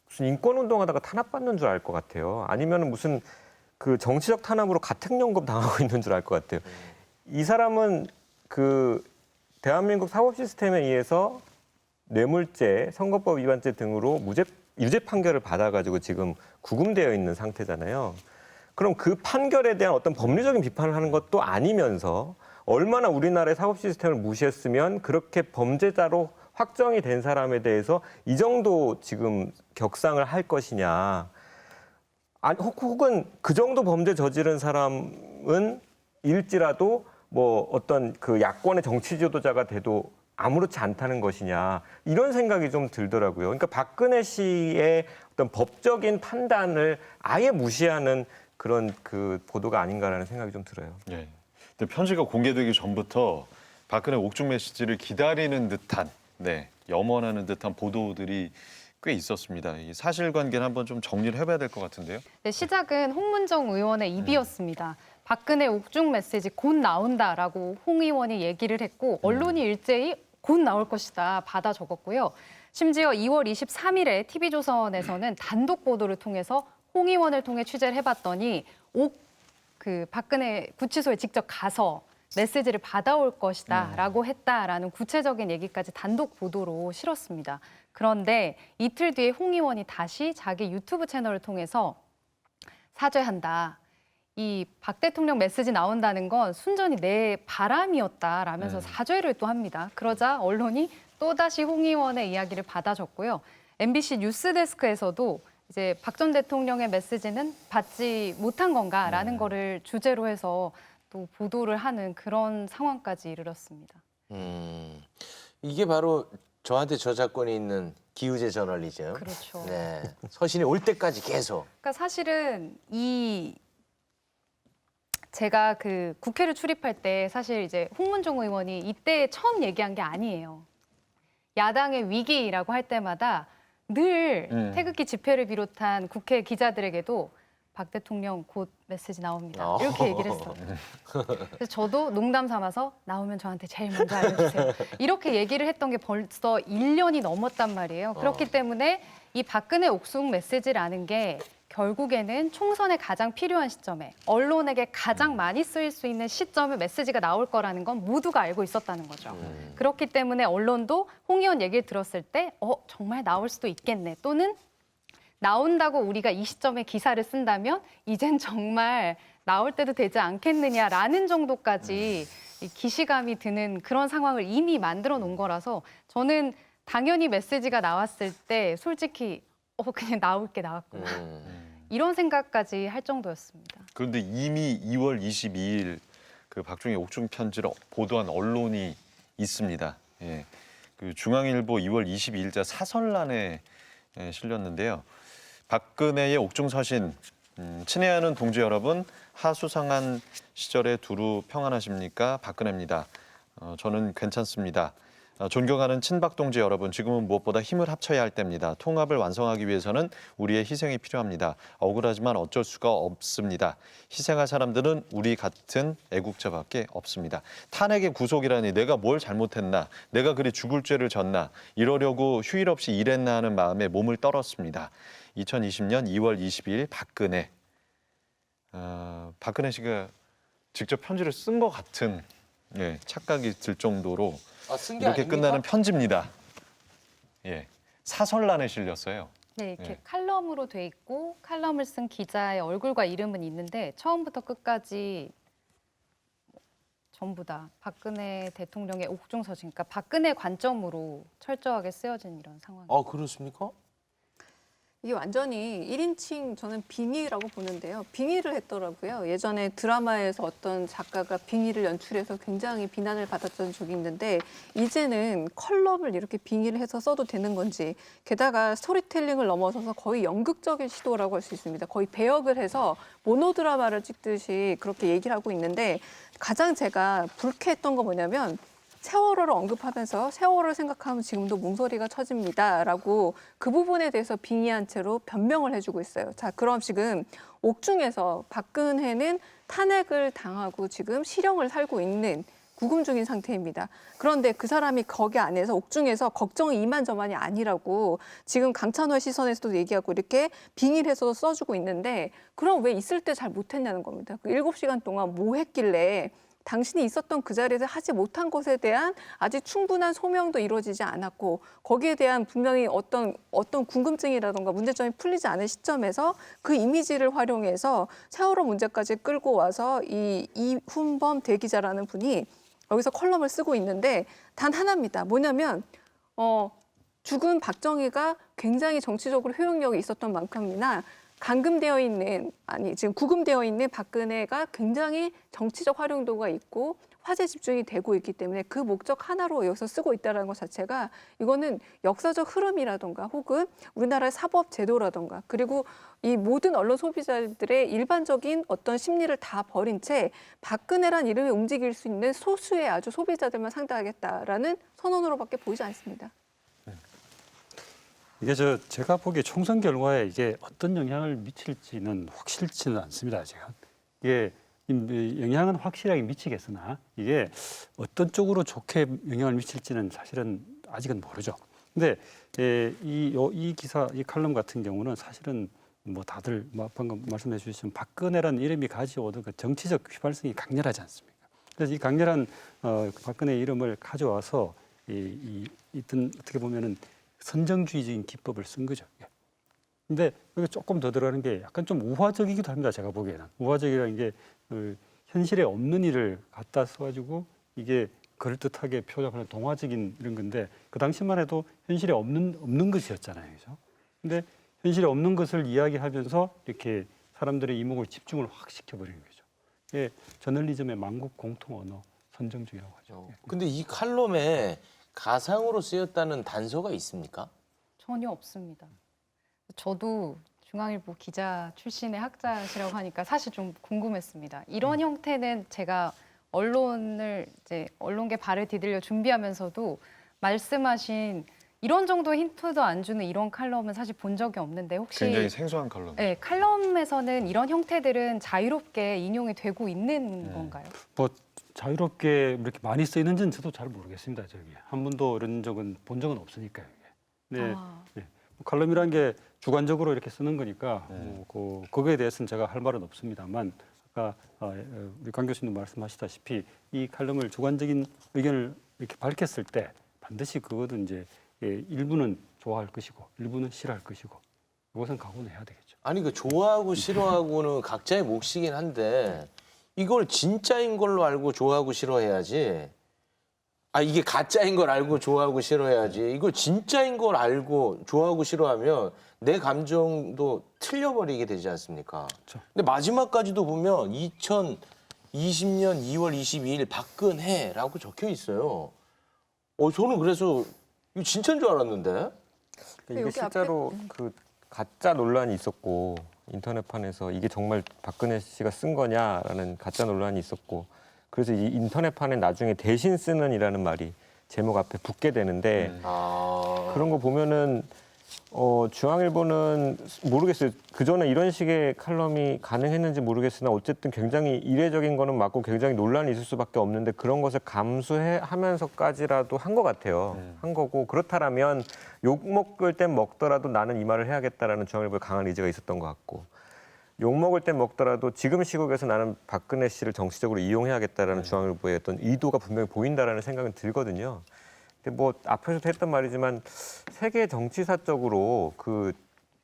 무슨 인권 운동하다가 탄압받는 줄 알 것 같아요. 아니면은 무슨 그 정치적 탄압으로 가택연금 당하고 있는 줄 알 것 같아요. 이 사람은 대한민국 사법 시스템에 의해서 뇌물죄, 선거법 위반죄 등으로 유죄 판결을 받아가지고 지금 구금되어 있는 상태잖아요. 그럼 그 판결에 대한 어떤 법리적인 비판을 하는 것도 아니면서 얼마나 우리나라의 사법 시스템을 무시했으면 그렇게 범죄자로 확정이 된 사람에 대해서 이 정도 지금 격상을 할 것이냐. 혹은 그 정도 범죄 저지른 사람은 일지라도 뭐 어떤 그 야권의 정치 지도자가 돼도 아무렇지 않다는 것이냐 이런 생각이 좀 들더라고요. 그러니까 박근혜 씨의 어떤 법적인 판단을 아예 무시하는 그런 보도가 아닌가라는 생각이 좀 들어요. 예. 근데 편지가 공개되기 전부터 박근혜 옥중 메시지를 기다리는 듯한, 염원하는 듯한 보도들이 꽤 있었습니다. 이 사실관계는 한번 좀 정리를 해봐야 될 것 같은데요. 네, 시작은 홍문정 의원의 입이었습니다. 박근혜 옥중 메시지 곧 나온다라고 홍 의원이 얘기를 했고 언론이 일제히 곧 나올 것이다 받아 적었고요. 심지어 2월 23일에 TV조선에서는 단독 보도를 통해서 홍 의원을 통해 취재를 해봤더니 박근혜 구치소에 직접 가서 메시지를 받아올 것이다라고 했다라는 구체적인 얘기까지 단독 보도로 실었습니다. 그런데 이틀 뒤에 홍 의원이 다시 자기 유튜브 채널을 통해서 사죄한다. 이 박 대통령 메시지 나온다는 건 순전히 내 바람이었다라면서 사죄를 또 합니다. 그러자 언론이 또다시 홍 의원의 이야기를 받아줬고요. MBC 뉴스데스크에서도 이제 박 전 대통령의 메시지는 받지 못한 건가라는 거를 주제로 해서 또 보도를 하는 그런 상황까지 이르렀습니다. 이게 바로 저한테 저작권이 있는 기우제 저널리즘. 그렇죠. 네. 서신이 올 때까지 계속. 그러니까 사실은 제가 국회를 출입할 때 사실 이제 홍문종 의원이 이때 처음 얘기한 게 아니에요. 야당의 위기라고 할 때마다 늘 태극기 집회를 비롯한 국회 기자들에게도 박 대통령 곧 메시지 나옵니다. 이렇게 얘기를 했어요. 그래서 저도 농담 삼아서 나오면 저한테 제일 먼저 알려주세요. 이렇게 얘기를 했던 게 벌써 1년이 넘었단 말이에요. 그렇기 때문에 이 박근혜 옥중 메시지라는 게 결국에는 총선에 가장 필요한 시점에 언론에게 가장 많이 쓰일 수 있는 시점에 메시지가 나올 거라는 건 모두가 알고 있었다는 거죠. 그렇기 때문에 언론도 홍 의원 얘기를 들었을 때 정말 나올 수도 있겠네 또는 나온다고 우리가 이 시점에 기사를 쓴다면 이젠 정말 나올 때도 되지 않겠느냐라는 정도까지 이 기시감이 드는 그런 상황을 이미 만들어 놓은 거라서 저는 당연히 메시지가 나왔을 때 솔직히 그냥 나올 게 나왔구나. 이런 생각까지 할 정도였습니다. 그런데 이미 2월 22일 박중희 옥중 편지를 보도한 언론이 있습니다. 예. 중앙일보 2월 22일자 사설란에 실렸는데요. 박근혜의 옥중 서신, 친애하는 동지 여러분, 하수상한 시절에 두루 평안하십니까? 박근혜입니다. 저는 괜찮습니다. 존경하는 친박 동지 여러분, 지금은 무엇보다 힘을 합쳐야 할 때입니다. 통합을 완성하기 위해서는 우리의 희생이 필요합니다. 억울하지만 어쩔 수가 없습니다. 희생할 사람들은 우리 같은 애국자밖에 없습니다. 탄핵의 구속이라니 내가 뭘 잘못했나, 내가 그리 죽을 죄를 졌나, 이러려고 휴일 없이 일했나 하는 마음에 몸을 떨었습니다. 2020년 2월 22일 박근혜. 박근혜 씨가 직접 편지를 쓴 것 같은 착각이 들 정도로 쓴 게 이렇게 아닙니까? 끝나는 편지입니다. 예, 사설란에 실렸어요. 네, 이렇게 네. 칼럼으로 돼 있고 칼럼을 쓴 기자의 얼굴과 이름은 있는데 처음부터 끝까지 전부 다 박근혜 대통령의 옥중 서신, 그러니까 박근혜 관점으로 철저하게 쓰여진 이런 상황. 그렇습니까? 이게 완전히 1인칭 저는 빙의라고 보는데요. 빙의를 했더라고요. 예전에 드라마에서 어떤 작가가 빙의를 연출해서 굉장히 비난을 받았던 적이 있는데 이제는 컬럼을 이렇게 빙의를 해서 써도 되는 건지 게다가 스토리텔링을 넘어서서 거의 연극적인 시도라고 할 수 있습니다. 거의 배역을 해서 모노드라마를 찍듯이 그렇게 얘기를 하고 있는데 가장 제가 불쾌했던 거 뭐냐면 세월호를 언급하면서 세월호를 생각하면 지금도 몽소리가 쳐집니다라고 그 부분에 대해서 빙의한 채로 변명을 해주고 있어요. 자, 그럼 지금 옥중에서 박근혜는 탄핵을 당하고 지금 실형을 살고 있는 구금 중인 상태입니다. 그런데 그 사람이 거기 안에서 옥중에서 걱정이 이만저만이 아니라고 지금 강찬호의 시선에서도 얘기하고 이렇게 빙의를 해서 써주고 있는데 그럼 왜 있을 때 잘 못했냐는 겁니다. 그 7시간 동안 뭐 했길래 당신이 있었던 그 자리에서 하지 못한 것에 대한 아직 충분한 소명도 이루어지지 않았고 거기에 대한 분명히 어떤 궁금증이라든가 문제점이 풀리지 않은 시점에서 그 이미지를 활용해서 세월호 문제까지 끌고 와서 이 이훈범 대기자라는 분이 여기서 컬럼을 쓰고 있는데 단 하나입니다. 뭐냐면 죽은 박정희가 굉장히 정치적으로 효용력이 있었던 만큼이나 지금 구금되어 있는 박근혜가 굉장히 정치적 활용도가 있고 화제 집중이 되고 있기 때문에 그 목적 하나로 여기서 쓰고 있다는 것 자체가 이거는 역사적 흐름이라든가 혹은 우리나라의 사법 제도라든가 그리고 이 모든 언론 소비자들의 일반적인 어떤 심리를 다 버린 채 박근혜란 이름이 움직일 수 있는 소수의 아주 소비자들만 상대하겠다라는 선언으로밖에 보이지 않습니다. 이게 제가 보기에 총선 결과에 이게 어떤 영향을 미칠지는 확실치는 않습니다. 지금 이게 영향은 확실하게 미치겠으나 이게 어떤 쪽으로 좋게 영향을 미칠지는 사실은 아직은 모르죠. 근데 이 기사, 이 칼럼 같은 경우는 사실은 뭐 다들 방금 말씀해 주신 박근혜라는 이름이 가져오던 그 정치적 휘발성이 강렬하지 않습니까? 그래서 이 강렬한 박근혜 이름을 가져와서 어떻게 보면은 선정주의적인 기법을 쓴 거죠. 근데 여기 조금 더 들어가는 게 약간 좀 우화적이기도 합니다. 제가 보기에는. 우화적이라는 게 현실에 없는 일을 갖다 써가지고 이게 그럴듯하게 표현하는 동화적인 이런 건데 그 당시만 해도 현실에 없는 것이었잖아요. 그죠? 근데 현실에 없는 것을 이야기하면서 이렇게 사람들의 이목을 집중을 확 시켜버리는 거죠. 이게 저널리즘의 만국 공통 언어 선정주의라고 하죠. 근데 이 칼럼에 가상으로 쓰였다는 단서가 있습니까? 전혀 없습니다. 저도 중앙일보 기자 출신의 학자시라고 하니까 사실 좀 궁금했습니다. 이런 형태는 제가 언론계 발을 디딜려 준비하면서도 말씀하신 이런 정도 힌트도 안 주는 이런 칼럼은 사실 본 적이 없는데 혹시 굉장히 생소한 칼럼. 네, 칼럼에서는 이런 형태들은 자유롭게 인용이 되고 있는 건가요? 뭐 자유롭게 이렇게 많이 쓰이는지는 저도 잘 모르겠습니다. 한 번도 이런 적은 본 적은 없으니까요. 네, 칼럼이란 게 주관적으로 이렇게 쓰는 거니까 거기에 대해서는 제가 할 말은 없습니다만 아까 우리 강 교수님 말씀하시다시피 이 칼럼을 주관적인 의견을 이렇게 밝혔을 때 반드시 그것은 이제 일부는 좋아할 것이고 일부는 싫어할 것이고 이것은 각오는 해야 되겠죠. 아니 그 좋아하고 싫어하고는 각자의 몫이긴 한데 이걸 진짜인 걸로 알고 좋아하고 싫어해야지. 이게 가짜인 걸 알고 좋아하고 싫어해야지. 이걸 진짜인 걸 알고 좋아하고 싫어하면 내 감정도 틀려버리게 되지 않습니까? 그렇죠. 근데 마지막까지도 보면 2020년 2월 22일 박근혜라고 적혀 있어요. 저는 그래서 이거 진짜인 줄 알았는데. 이게 여기 실제로 그 가짜 논란이 있었고 인터넷판에서 이게 정말 박근혜 씨가 쓴 거냐라는 가짜 논란이 있었고 그래서 이 인터넷판에 나중에 대신 쓰는이라는 말이 제목 앞에 붙게 되는데 그런 거 보면은 중앙일보는 모르겠어요. 그전에 이런 식의 칼럼이 가능했는지 모르겠으나 어쨌든 굉장히 이례적인 거는 맞고 굉장히 논란이 있을 수밖에 없는데 그런 것을 감수하면서까지라도 한 것 같아요. 한 거고 그렇다라면 욕 먹을 땐 먹더라도 나는 이 말을 해야겠다라는 중앙일보의 강한 의지가 있었던 것 같고 욕 먹을 땐 먹더라도 지금 시국에서 나는 박근혜 씨를 정치적으로 이용해야겠다라는 중앙일보의 어떤 의도가 분명히 보인다라는 생각은 들거든요. 근데 뭐 앞에서도 했던 말이지만 세계 정치사적으로 그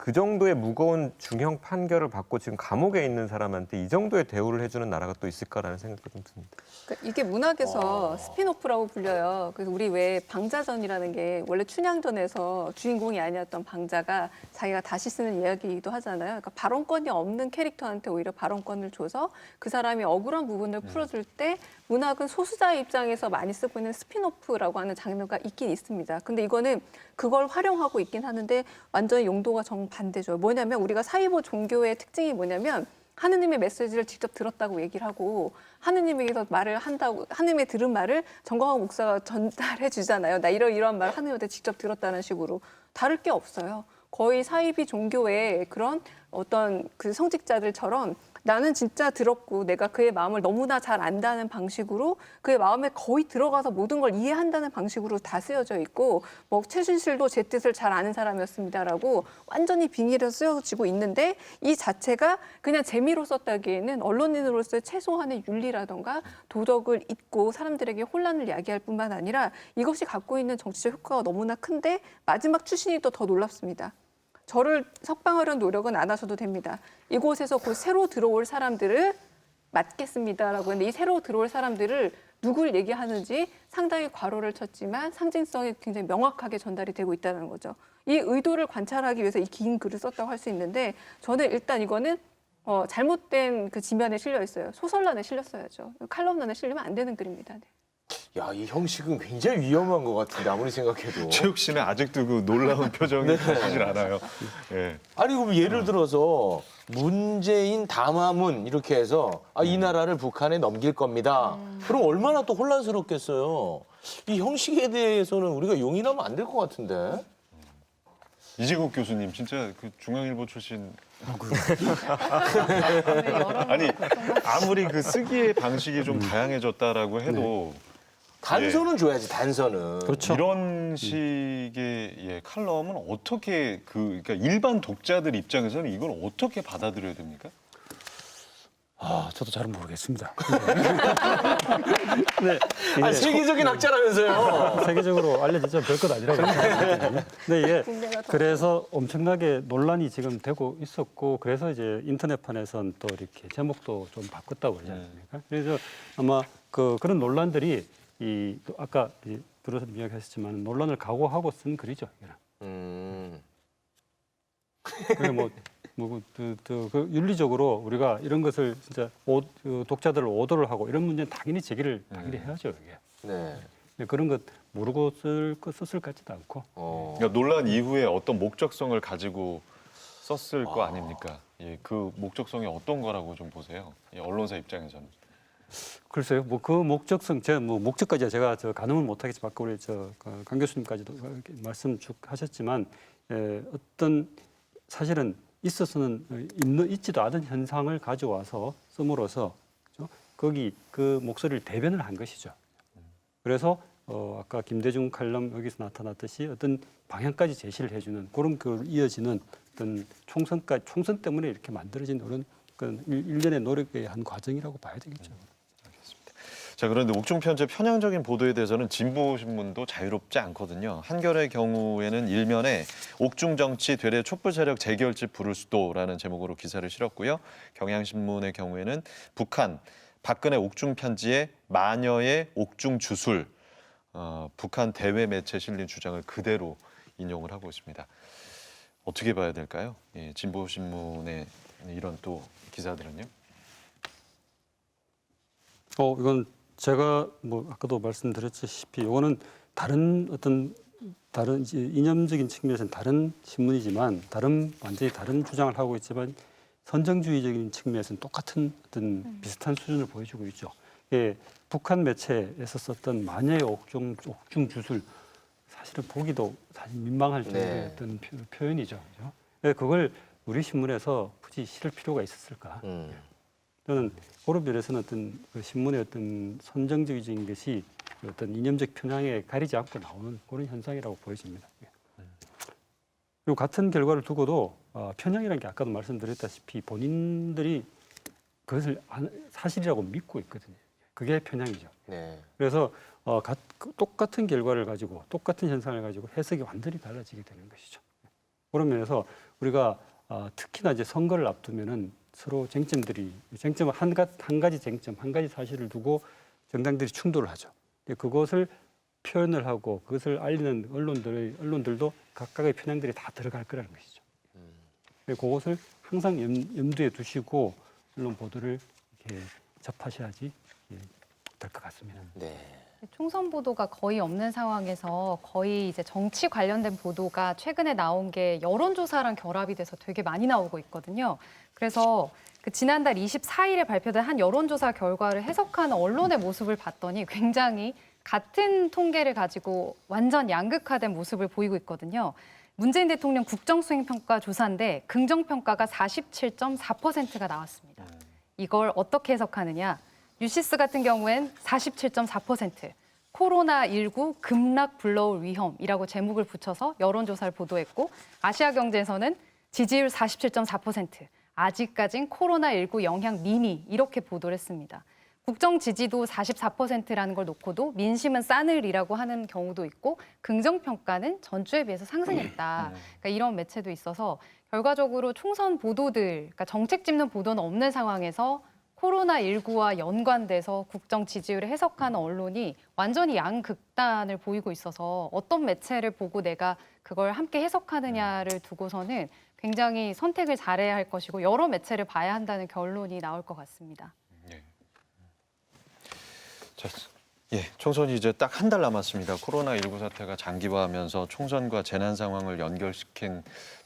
그 정도의 무거운 중형 판결을 받고 지금 감옥에 있는 사람한테 이 정도의 대우를 해주는 나라가 또 있을까라는 생각도 좀 듭니다. 그러니까 이게 문학에서 스피노프라고 불려요. 그래서 우리 왜 방자전이라는 게 원래 춘향전에서 주인공이 아니었던 방자가 자기가 다시 쓰는 이야기이기도 하잖아요. 그러니까 발언권이 없는 캐릭터한테 오히려 발언권을 줘서 그 사람이 억울한 부분을 풀어줄 때 문학은 소수자의 입장에서 많이 쓰고 있는 스피노프라고 하는 장르가 있긴 있습니다. 근데 이거는 그걸 활용하고 있긴 하는데 완전히 용도가 정반대죠. 뭐냐면 우리가 사이보 종교의 특징이 뭐냐면 하느님의 메시지를 직접 들었다고 얘기를 하고 하느님에게서 말을 한다고 하느님의 들은 말을 정광훈 목사가 전달해 주잖아요. 나 이러이러한 말 하느님한테 직접 들었다는 식으로 다를 게 없어요. 거의 사이비 종교의 그런 어떤 그 성직자들처럼 나는 진짜 들었고 내가 그의 마음을 너무나 잘 안다는 방식으로 그의 마음에 거의 들어가서 모든 걸 이해한다는 방식으로 다 쓰여져 있고 뭐 최순실도 제 뜻을 잘 아는 사람이었습니다라고 완전히 빙의해서 쓰여지고 있는데 이 자체가 그냥 재미로 썼다기에는 언론인으로서의 최소한의 윤리라던가 도덕을 잊고 사람들에게 혼란을 야기할 뿐만 아니라 이것이 갖고 있는 정치적 효과가 너무나 큰데 마지막 추신이 또 더 놀랍습니다. 저를 석방하려는 노력은 안 하셔도 됩니다. 이곳에서 곧 새로 들어올 사람들을 맡겠습니다라고 했는데 이 새로 들어올 사람들을 누굴 얘기하는지 상당히 괄호를 쳤지만 상징성이 굉장히 명확하게 전달이 되고 있다는 거죠. 이 의도를 관찰하기 위해서 이 긴 글을 썼다고 할 수 있는데 저는 일단 이거는 잘못된 그 지면에 실려 있어요. 소설란에 실렸어야죠. 칼럼란에 실리면 안 되는 글입니다. 네. 야, 이 형식은 굉장히 위험한 것 같은데 아무리 생각해도. 최욱 씨는 아직도 그 놀라운 표정이 보이질 않아요. 예. 아니 그럼 예를 들어서 문재인 담화문 이렇게 해서 이 나라를 북한에 넘길 겁니다. 그럼 얼마나 또 혼란스럽겠어요. 이 형식에 대해서는 우리가 용인하면 안 될 것 같은데. 이재국 교수님 진짜 그 중앙일보 출신 네, 여러 아니 아무리 그 쓰기의 방식이 좀 다양해졌다라고 해도 단서는 줘야지 단서는. 그렇죠. 이런 식의 칼럼은 어떻게 그러니까 일반 독자들 입장에서는 이걸 어떻게 받아들여야 됩니까? 저도 잘은 모르겠습니다. 세계적인 학자라면서요. 세계적으로 알려지죠. 별것 아니라고 생각하거든요. 근데 이게 국내가 더 그래서 엄청나게 논란이 지금 되고 있었고 그래서 이제 인터넷판에선 또 이렇게 제목도 좀 바꿨다고 그러지 않습니까? 그래서 아마 그런 논란들이 또 아까 들어서 이야기하셨지만 논란을 각오하고 쓴 글이죠. 그래 그 윤리적으로 우리가 이런 것을 진짜 독자들을 오도를 하고 이런 문제는 당연히 제기를 당연히 해야죠. 이게. 네. 근데 그런 것 모르고 썼을 것 같지도 않고. 그러니까 논란 이후에 어떤 목적성을 가지고 썼을 거 아닙니까? 예, 그 목적성이 어떤 거라고 좀 보세요. 예, 언론사 입장에서는. 글쎄요, 그 목적성, 목적까지 제가 가늠을 못하겠지만, 아까 우리 강 교수님까지도 말씀 쭉 하셨지만, 어떤 사실은 있어서는 있지도 않은 현상을 가져와서 씀으로써 거기 그 목소리를 대변을 한 것이죠. 그래서 아까 김대중 칼럼 여기서 나타났듯이 어떤 방향까지 제시를 해주는 그런 그 이어지는 어떤 총선 때문에 이렇게 만들어진 그런 일련의 노력의 한 과정이라고 봐야 되겠죠. 자, 그런데 옥중 편제 편향적인 보도에 대해서는 진보신문도 자유롭지 않거든요. 한겨레의 경우에는 일면에 옥중 정치 되레 촛불 세력 재결집 부를 수도라는 제목으로 기사를 실었고요. 경향신문의 경우에는 북한 박근혜 옥중 편지에 마녀의 옥중 주술 북한 대외 매체에 실린 주장을 그대로 인용을 하고 있습니다. 어떻게 봐야 될까요? 예, 진보신문의 이런 또 기사들은요? 이건 제가 아까도 말씀드렸다시피 이거는 다른 이제 이념적인 측면에서는 다른 신문이지만 완전히 다른 주장을 하고 있지만 선정주의적인 측면에서는 똑같은 어떤 비슷한 수준을 보여주고 있죠. 예, 북한 매체에서 썼던 마녀의 옥중 주술 사실은 보기도 사실 민망할 정도의 어떤 표현이죠. 그죠? 예, 그걸 우리 신문에서 굳이 실을 필요가 있었을까? 저는 그런 면에서는 어떤 그 신문의 어떤 선정주의적인 것이 어떤 이념적 편향에 가리지 않고 나오는 그런 현상이라고 보여집니다. 그리고 같은 결과를 두고도 편향이라는 게 아까도 말씀드렸다시피 본인들이 그것을 사실이라고 믿고 있거든요. 그게 편향이죠. 네. 그래서 똑같은 결과를 가지고 똑같은 현상을 가지고 해석이 완전히 달라지게 되는 것이죠. 그런 면에서 우리가 특히나 이제 선거를 앞두면은 서로 쟁점 한 가지 쟁점, 한 가지 사실을 두고 정당들이 충돌을 하죠. 그것을 표현을 하고 그것을 알리는 언론들도 각각의 편향들이 다 들어갈 거라는 것이죠. 그것을 항상 염두에 두시고 언론 보도를 이렇게 접하셔야지 될 것 같습니다. 네. 총선 보도가 거의 없는 상황에서 거의 이제 정치 관련된 보도가 최근에 나온 게 여론조사랑 결합이 돼서 되게 많이 나오고 있거든요. 그래서 그 지난달 24일에 발표된 한 여론조사 결과를 해석하는 언론의 모습을 봤더니 굉장히 같은 통계를 가지고 완전 양극화된 모습을 보이고 있거든요. 문재인 대통령 국정수행평가 조사인데 긍정평가가 47.4%가 나왔습니다. 이걸 어떻게 해석하느냐. 뉴시스 같은 경우엔 47.4%, 코로나19 급락 불러올 위험이라고 제목을 붙여서 여론조사를 보도했고 아시아경제에서는 지지율 47.4%, 아직까진 코로나19 영향 미미 이렇게 보도를 했습니다. 국정 지지도 44%라는 걸 놓고도 민심은 싸늘이라고 하는 경우도 있고 긍정평가는 전주에 비해서 상승했다. 그러니까 이런 매체도 있어서 결과적으로 총선 보도들, 그러니까 정책 짚는 보도는 없는 상황에서 코로나19와 연관돼서 국정 지지율을 해석하는 언론이 완전히 양극단을 보이고 있어서 어떤 매체를 보고 내가 그걸 함께 해석하느냐를 두고서는 굉장히 선택을 잘해야 할 것이고 여러 매체를 봐야 한다는 결론이 나올 것 같습니다. 자, 총선이 이제 딱 한 달 남았습니다. 코로나19 사태가 장기화하면서 총선과 재난 상황을 연결시킨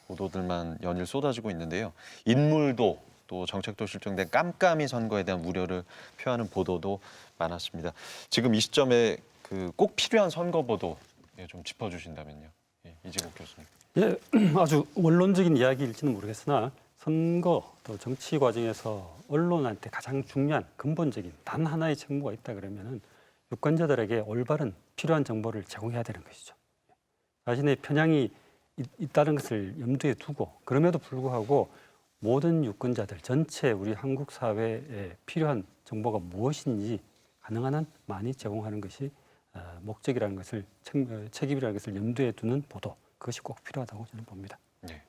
보도들만 연일 쏟아지고 있는데요. 인물도 또 정책도 실종된 깜깜이 선거에 대한 우려를 표하는 보도도 많았습니다. 지금 이 시점에 그 꼭 필요한 선거 보도 좀 짚어주신다면요. 이지국 교수님. 예, 아주 원론적인 이야기일지는 모르겠으나 선거 또 정치 과정에서 언론한테 가장 중요한 근본적인 단 하나의 책무가 있다 그러면은 유권자들에게 올바른 필요한 정보를 제공해야 되는 것이죠. 자신의 편향이 있다는 것을 염두에 두고 그럼에도 불구하고 모든 유권자들 전체 우리 한국 사회에 필요한 정보가 무엇인지 가능한 한 많이 제공하는 것이 목적이라는 것을 책임이라는 것을 염두에 두는 보도 그것이 꼭 필요하다고 저는 봅니다. 네.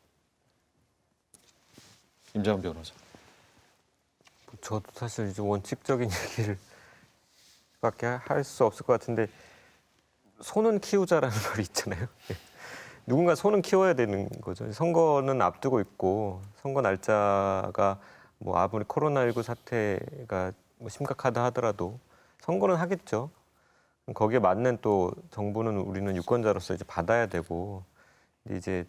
임장훈 변호사. 저도 사실 이제 원칙적인 얘기를 밖에 할 수 없을 것 같은데 손은 키우자라는 말이 있잖아요. 누군가 손은 키워야 되는 거죠. 선거는 앞두고 있고 선거 날짜가 뭐 아무리 코로나19 사태가 뭐 심각하다 하더라도 선거는 하겠죠. 거기에 맞는 또 정부는 우리는 유권자로서 이제 받아야 되고 이제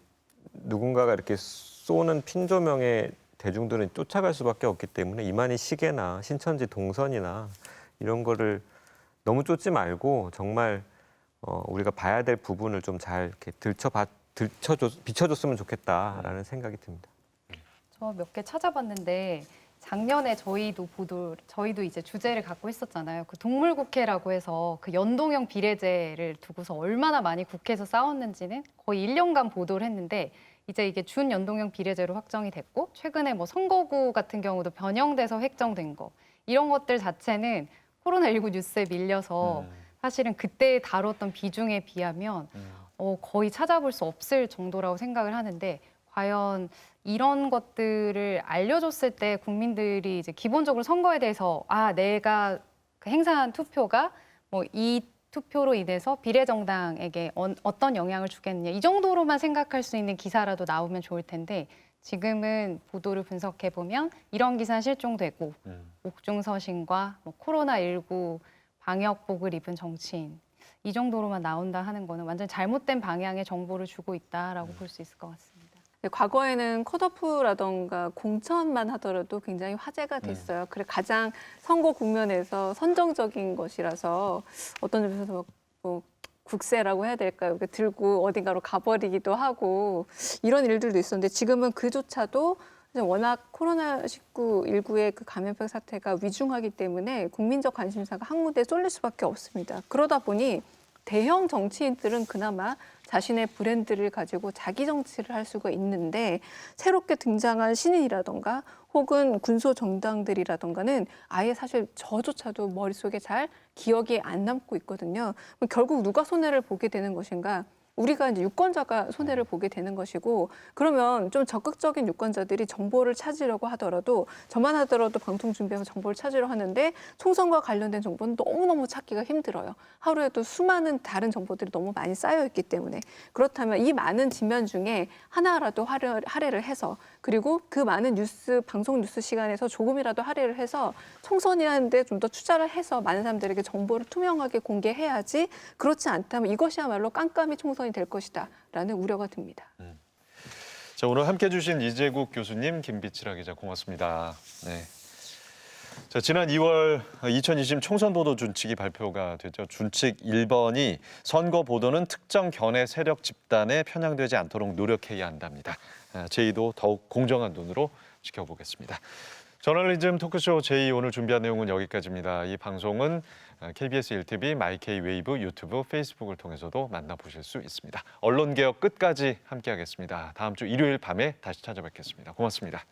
누군가가 이렇게 쏘는 핀조명에 대중들은 쫓아갈 수밖에 없기 때문에 이만희 시계나 신천지 동선이나 이런 거를 너무 쫓지 말고 정말 우리가 봐야 될 부분을 좀 잘 이렇게 비춰줬으면 좋겠다라는 생각이 듭니다. 저 몇 개 찾아봤는데 작년에 저희도 이제 주제를 갖고 있었잖아요. 그 동물국회라고 해서 그 연동형 비례제를 두고서 얼마나 많이 국회에서 싸웠는지는 거의 1년간 보도를 했는데 이제 이게 준연동형 비례제로 확정이 됐고 최근에 뭐 선거구 같은 경우도 변형돼서 획정된 거 이런 것들 자체는 코로나19 뉴스에 밀려서 사실은 그때 다뤘던 비중에 비하면 거의 찾아볼 수 없을 정도라고 생각을 하는데 과연 이런 것들을 알려줬을 때 국민들이 이제 기본적으로 선거에 대해서 내가 행사한 투표가 뭐 이 투표로 인해서 비례정당에게 어떤 영향을 주겠느냐 이 정도로만 생각할 수 있는 기사라도 나오면 좋을 텐데 지금은 보도를 분석해 보면 이런 기사 실종되고 옥중서신과 뭐 코로나19 방역복을 입은 정치인 이 정도로만 나온다 하는 거는 완전 잘못된 방향의 정보를 주고 있다라고 볼 수 있을 것 같습니다. 과거에는 컷오프라던가 공천만 하더라도 굉장히 화제가 됐어요. 그래 가장 선거 국면에서 선정적인 것이라서 어떤 점에서 뭐 국세라고 해야 될까요? 이렇게 들고 어딘가로 가버리기도 하고 이런 일들도 있었는데 지금은 그조차도 워낙 코로나19의 그 감염병 사태가 위중하기 때문에 국민적 관심사가 항무대에 쏠릴 수밖에 없습니다. 그러다 보니 대형 정치인들은 그나마 자신의 브랜드를 가지고 자기 정치를 할 수가 있는데 새롭게 등장한 신인이라던가 혹은 군소 정당들이라던가는 아예 사실 저조차도 머릿속에 잘 기억이 안 남고 있거든요. 결국 누가 손해를 보게 되는 것인가? 우리가 이제 유권자가 손해를 보게 되는 것이고 그러면 좀 적극적인 유권자들이 정보를 찾으려고 하더라도 저만 하더라도 방송 준비하면 정보를 찾으려 하는데 총선과 관련된 정보는 너무너무 찾기가 힘들어요. 하루에도 수많은 다른 정보들이 너무 많이 쌓여 있기 때문에 그렇다면 이 많은 지면 중에 하나라도 할애를 해서 그리고 그 많은 방송 뉴스 시간에서 조금이라도 할애를 해서 총선이라는 데 좀 더 투자를 해서 많은 사람들에게 정보를 투명하게 공개해야지 그렇지 않다면 이것이야말로 깜깜이 총선이 될 것이다라는 우려가 듭니다. 자, 오늘 함께해 주신 이재국 교수님, 김비치라 기자 고맙습니다. 네. 자, 지난 2월 2020 총선 보도 준칙이 발표가 됐죠. 준칙 1번이 선거 보도는 특정 견해 세력 집단에 편향되지 않도록 노력해야 한답니다. 제2도 더욱 공정한 눈으로 지켜보겠습니다. 저널리즘 토크쇼 제2 오늘 준비한 내용은 여기까지입니다. 이 방송은 KBS 1TV, 마이케이 웨이브, 유튜브, 페이스북을 통해서도 만나보실 수 있습니다. 언론개혁 끝까지 함께하겠습니다. 다음 주 일요일 밤에 다시 찾아뵙겠습니다. 고맙습니다.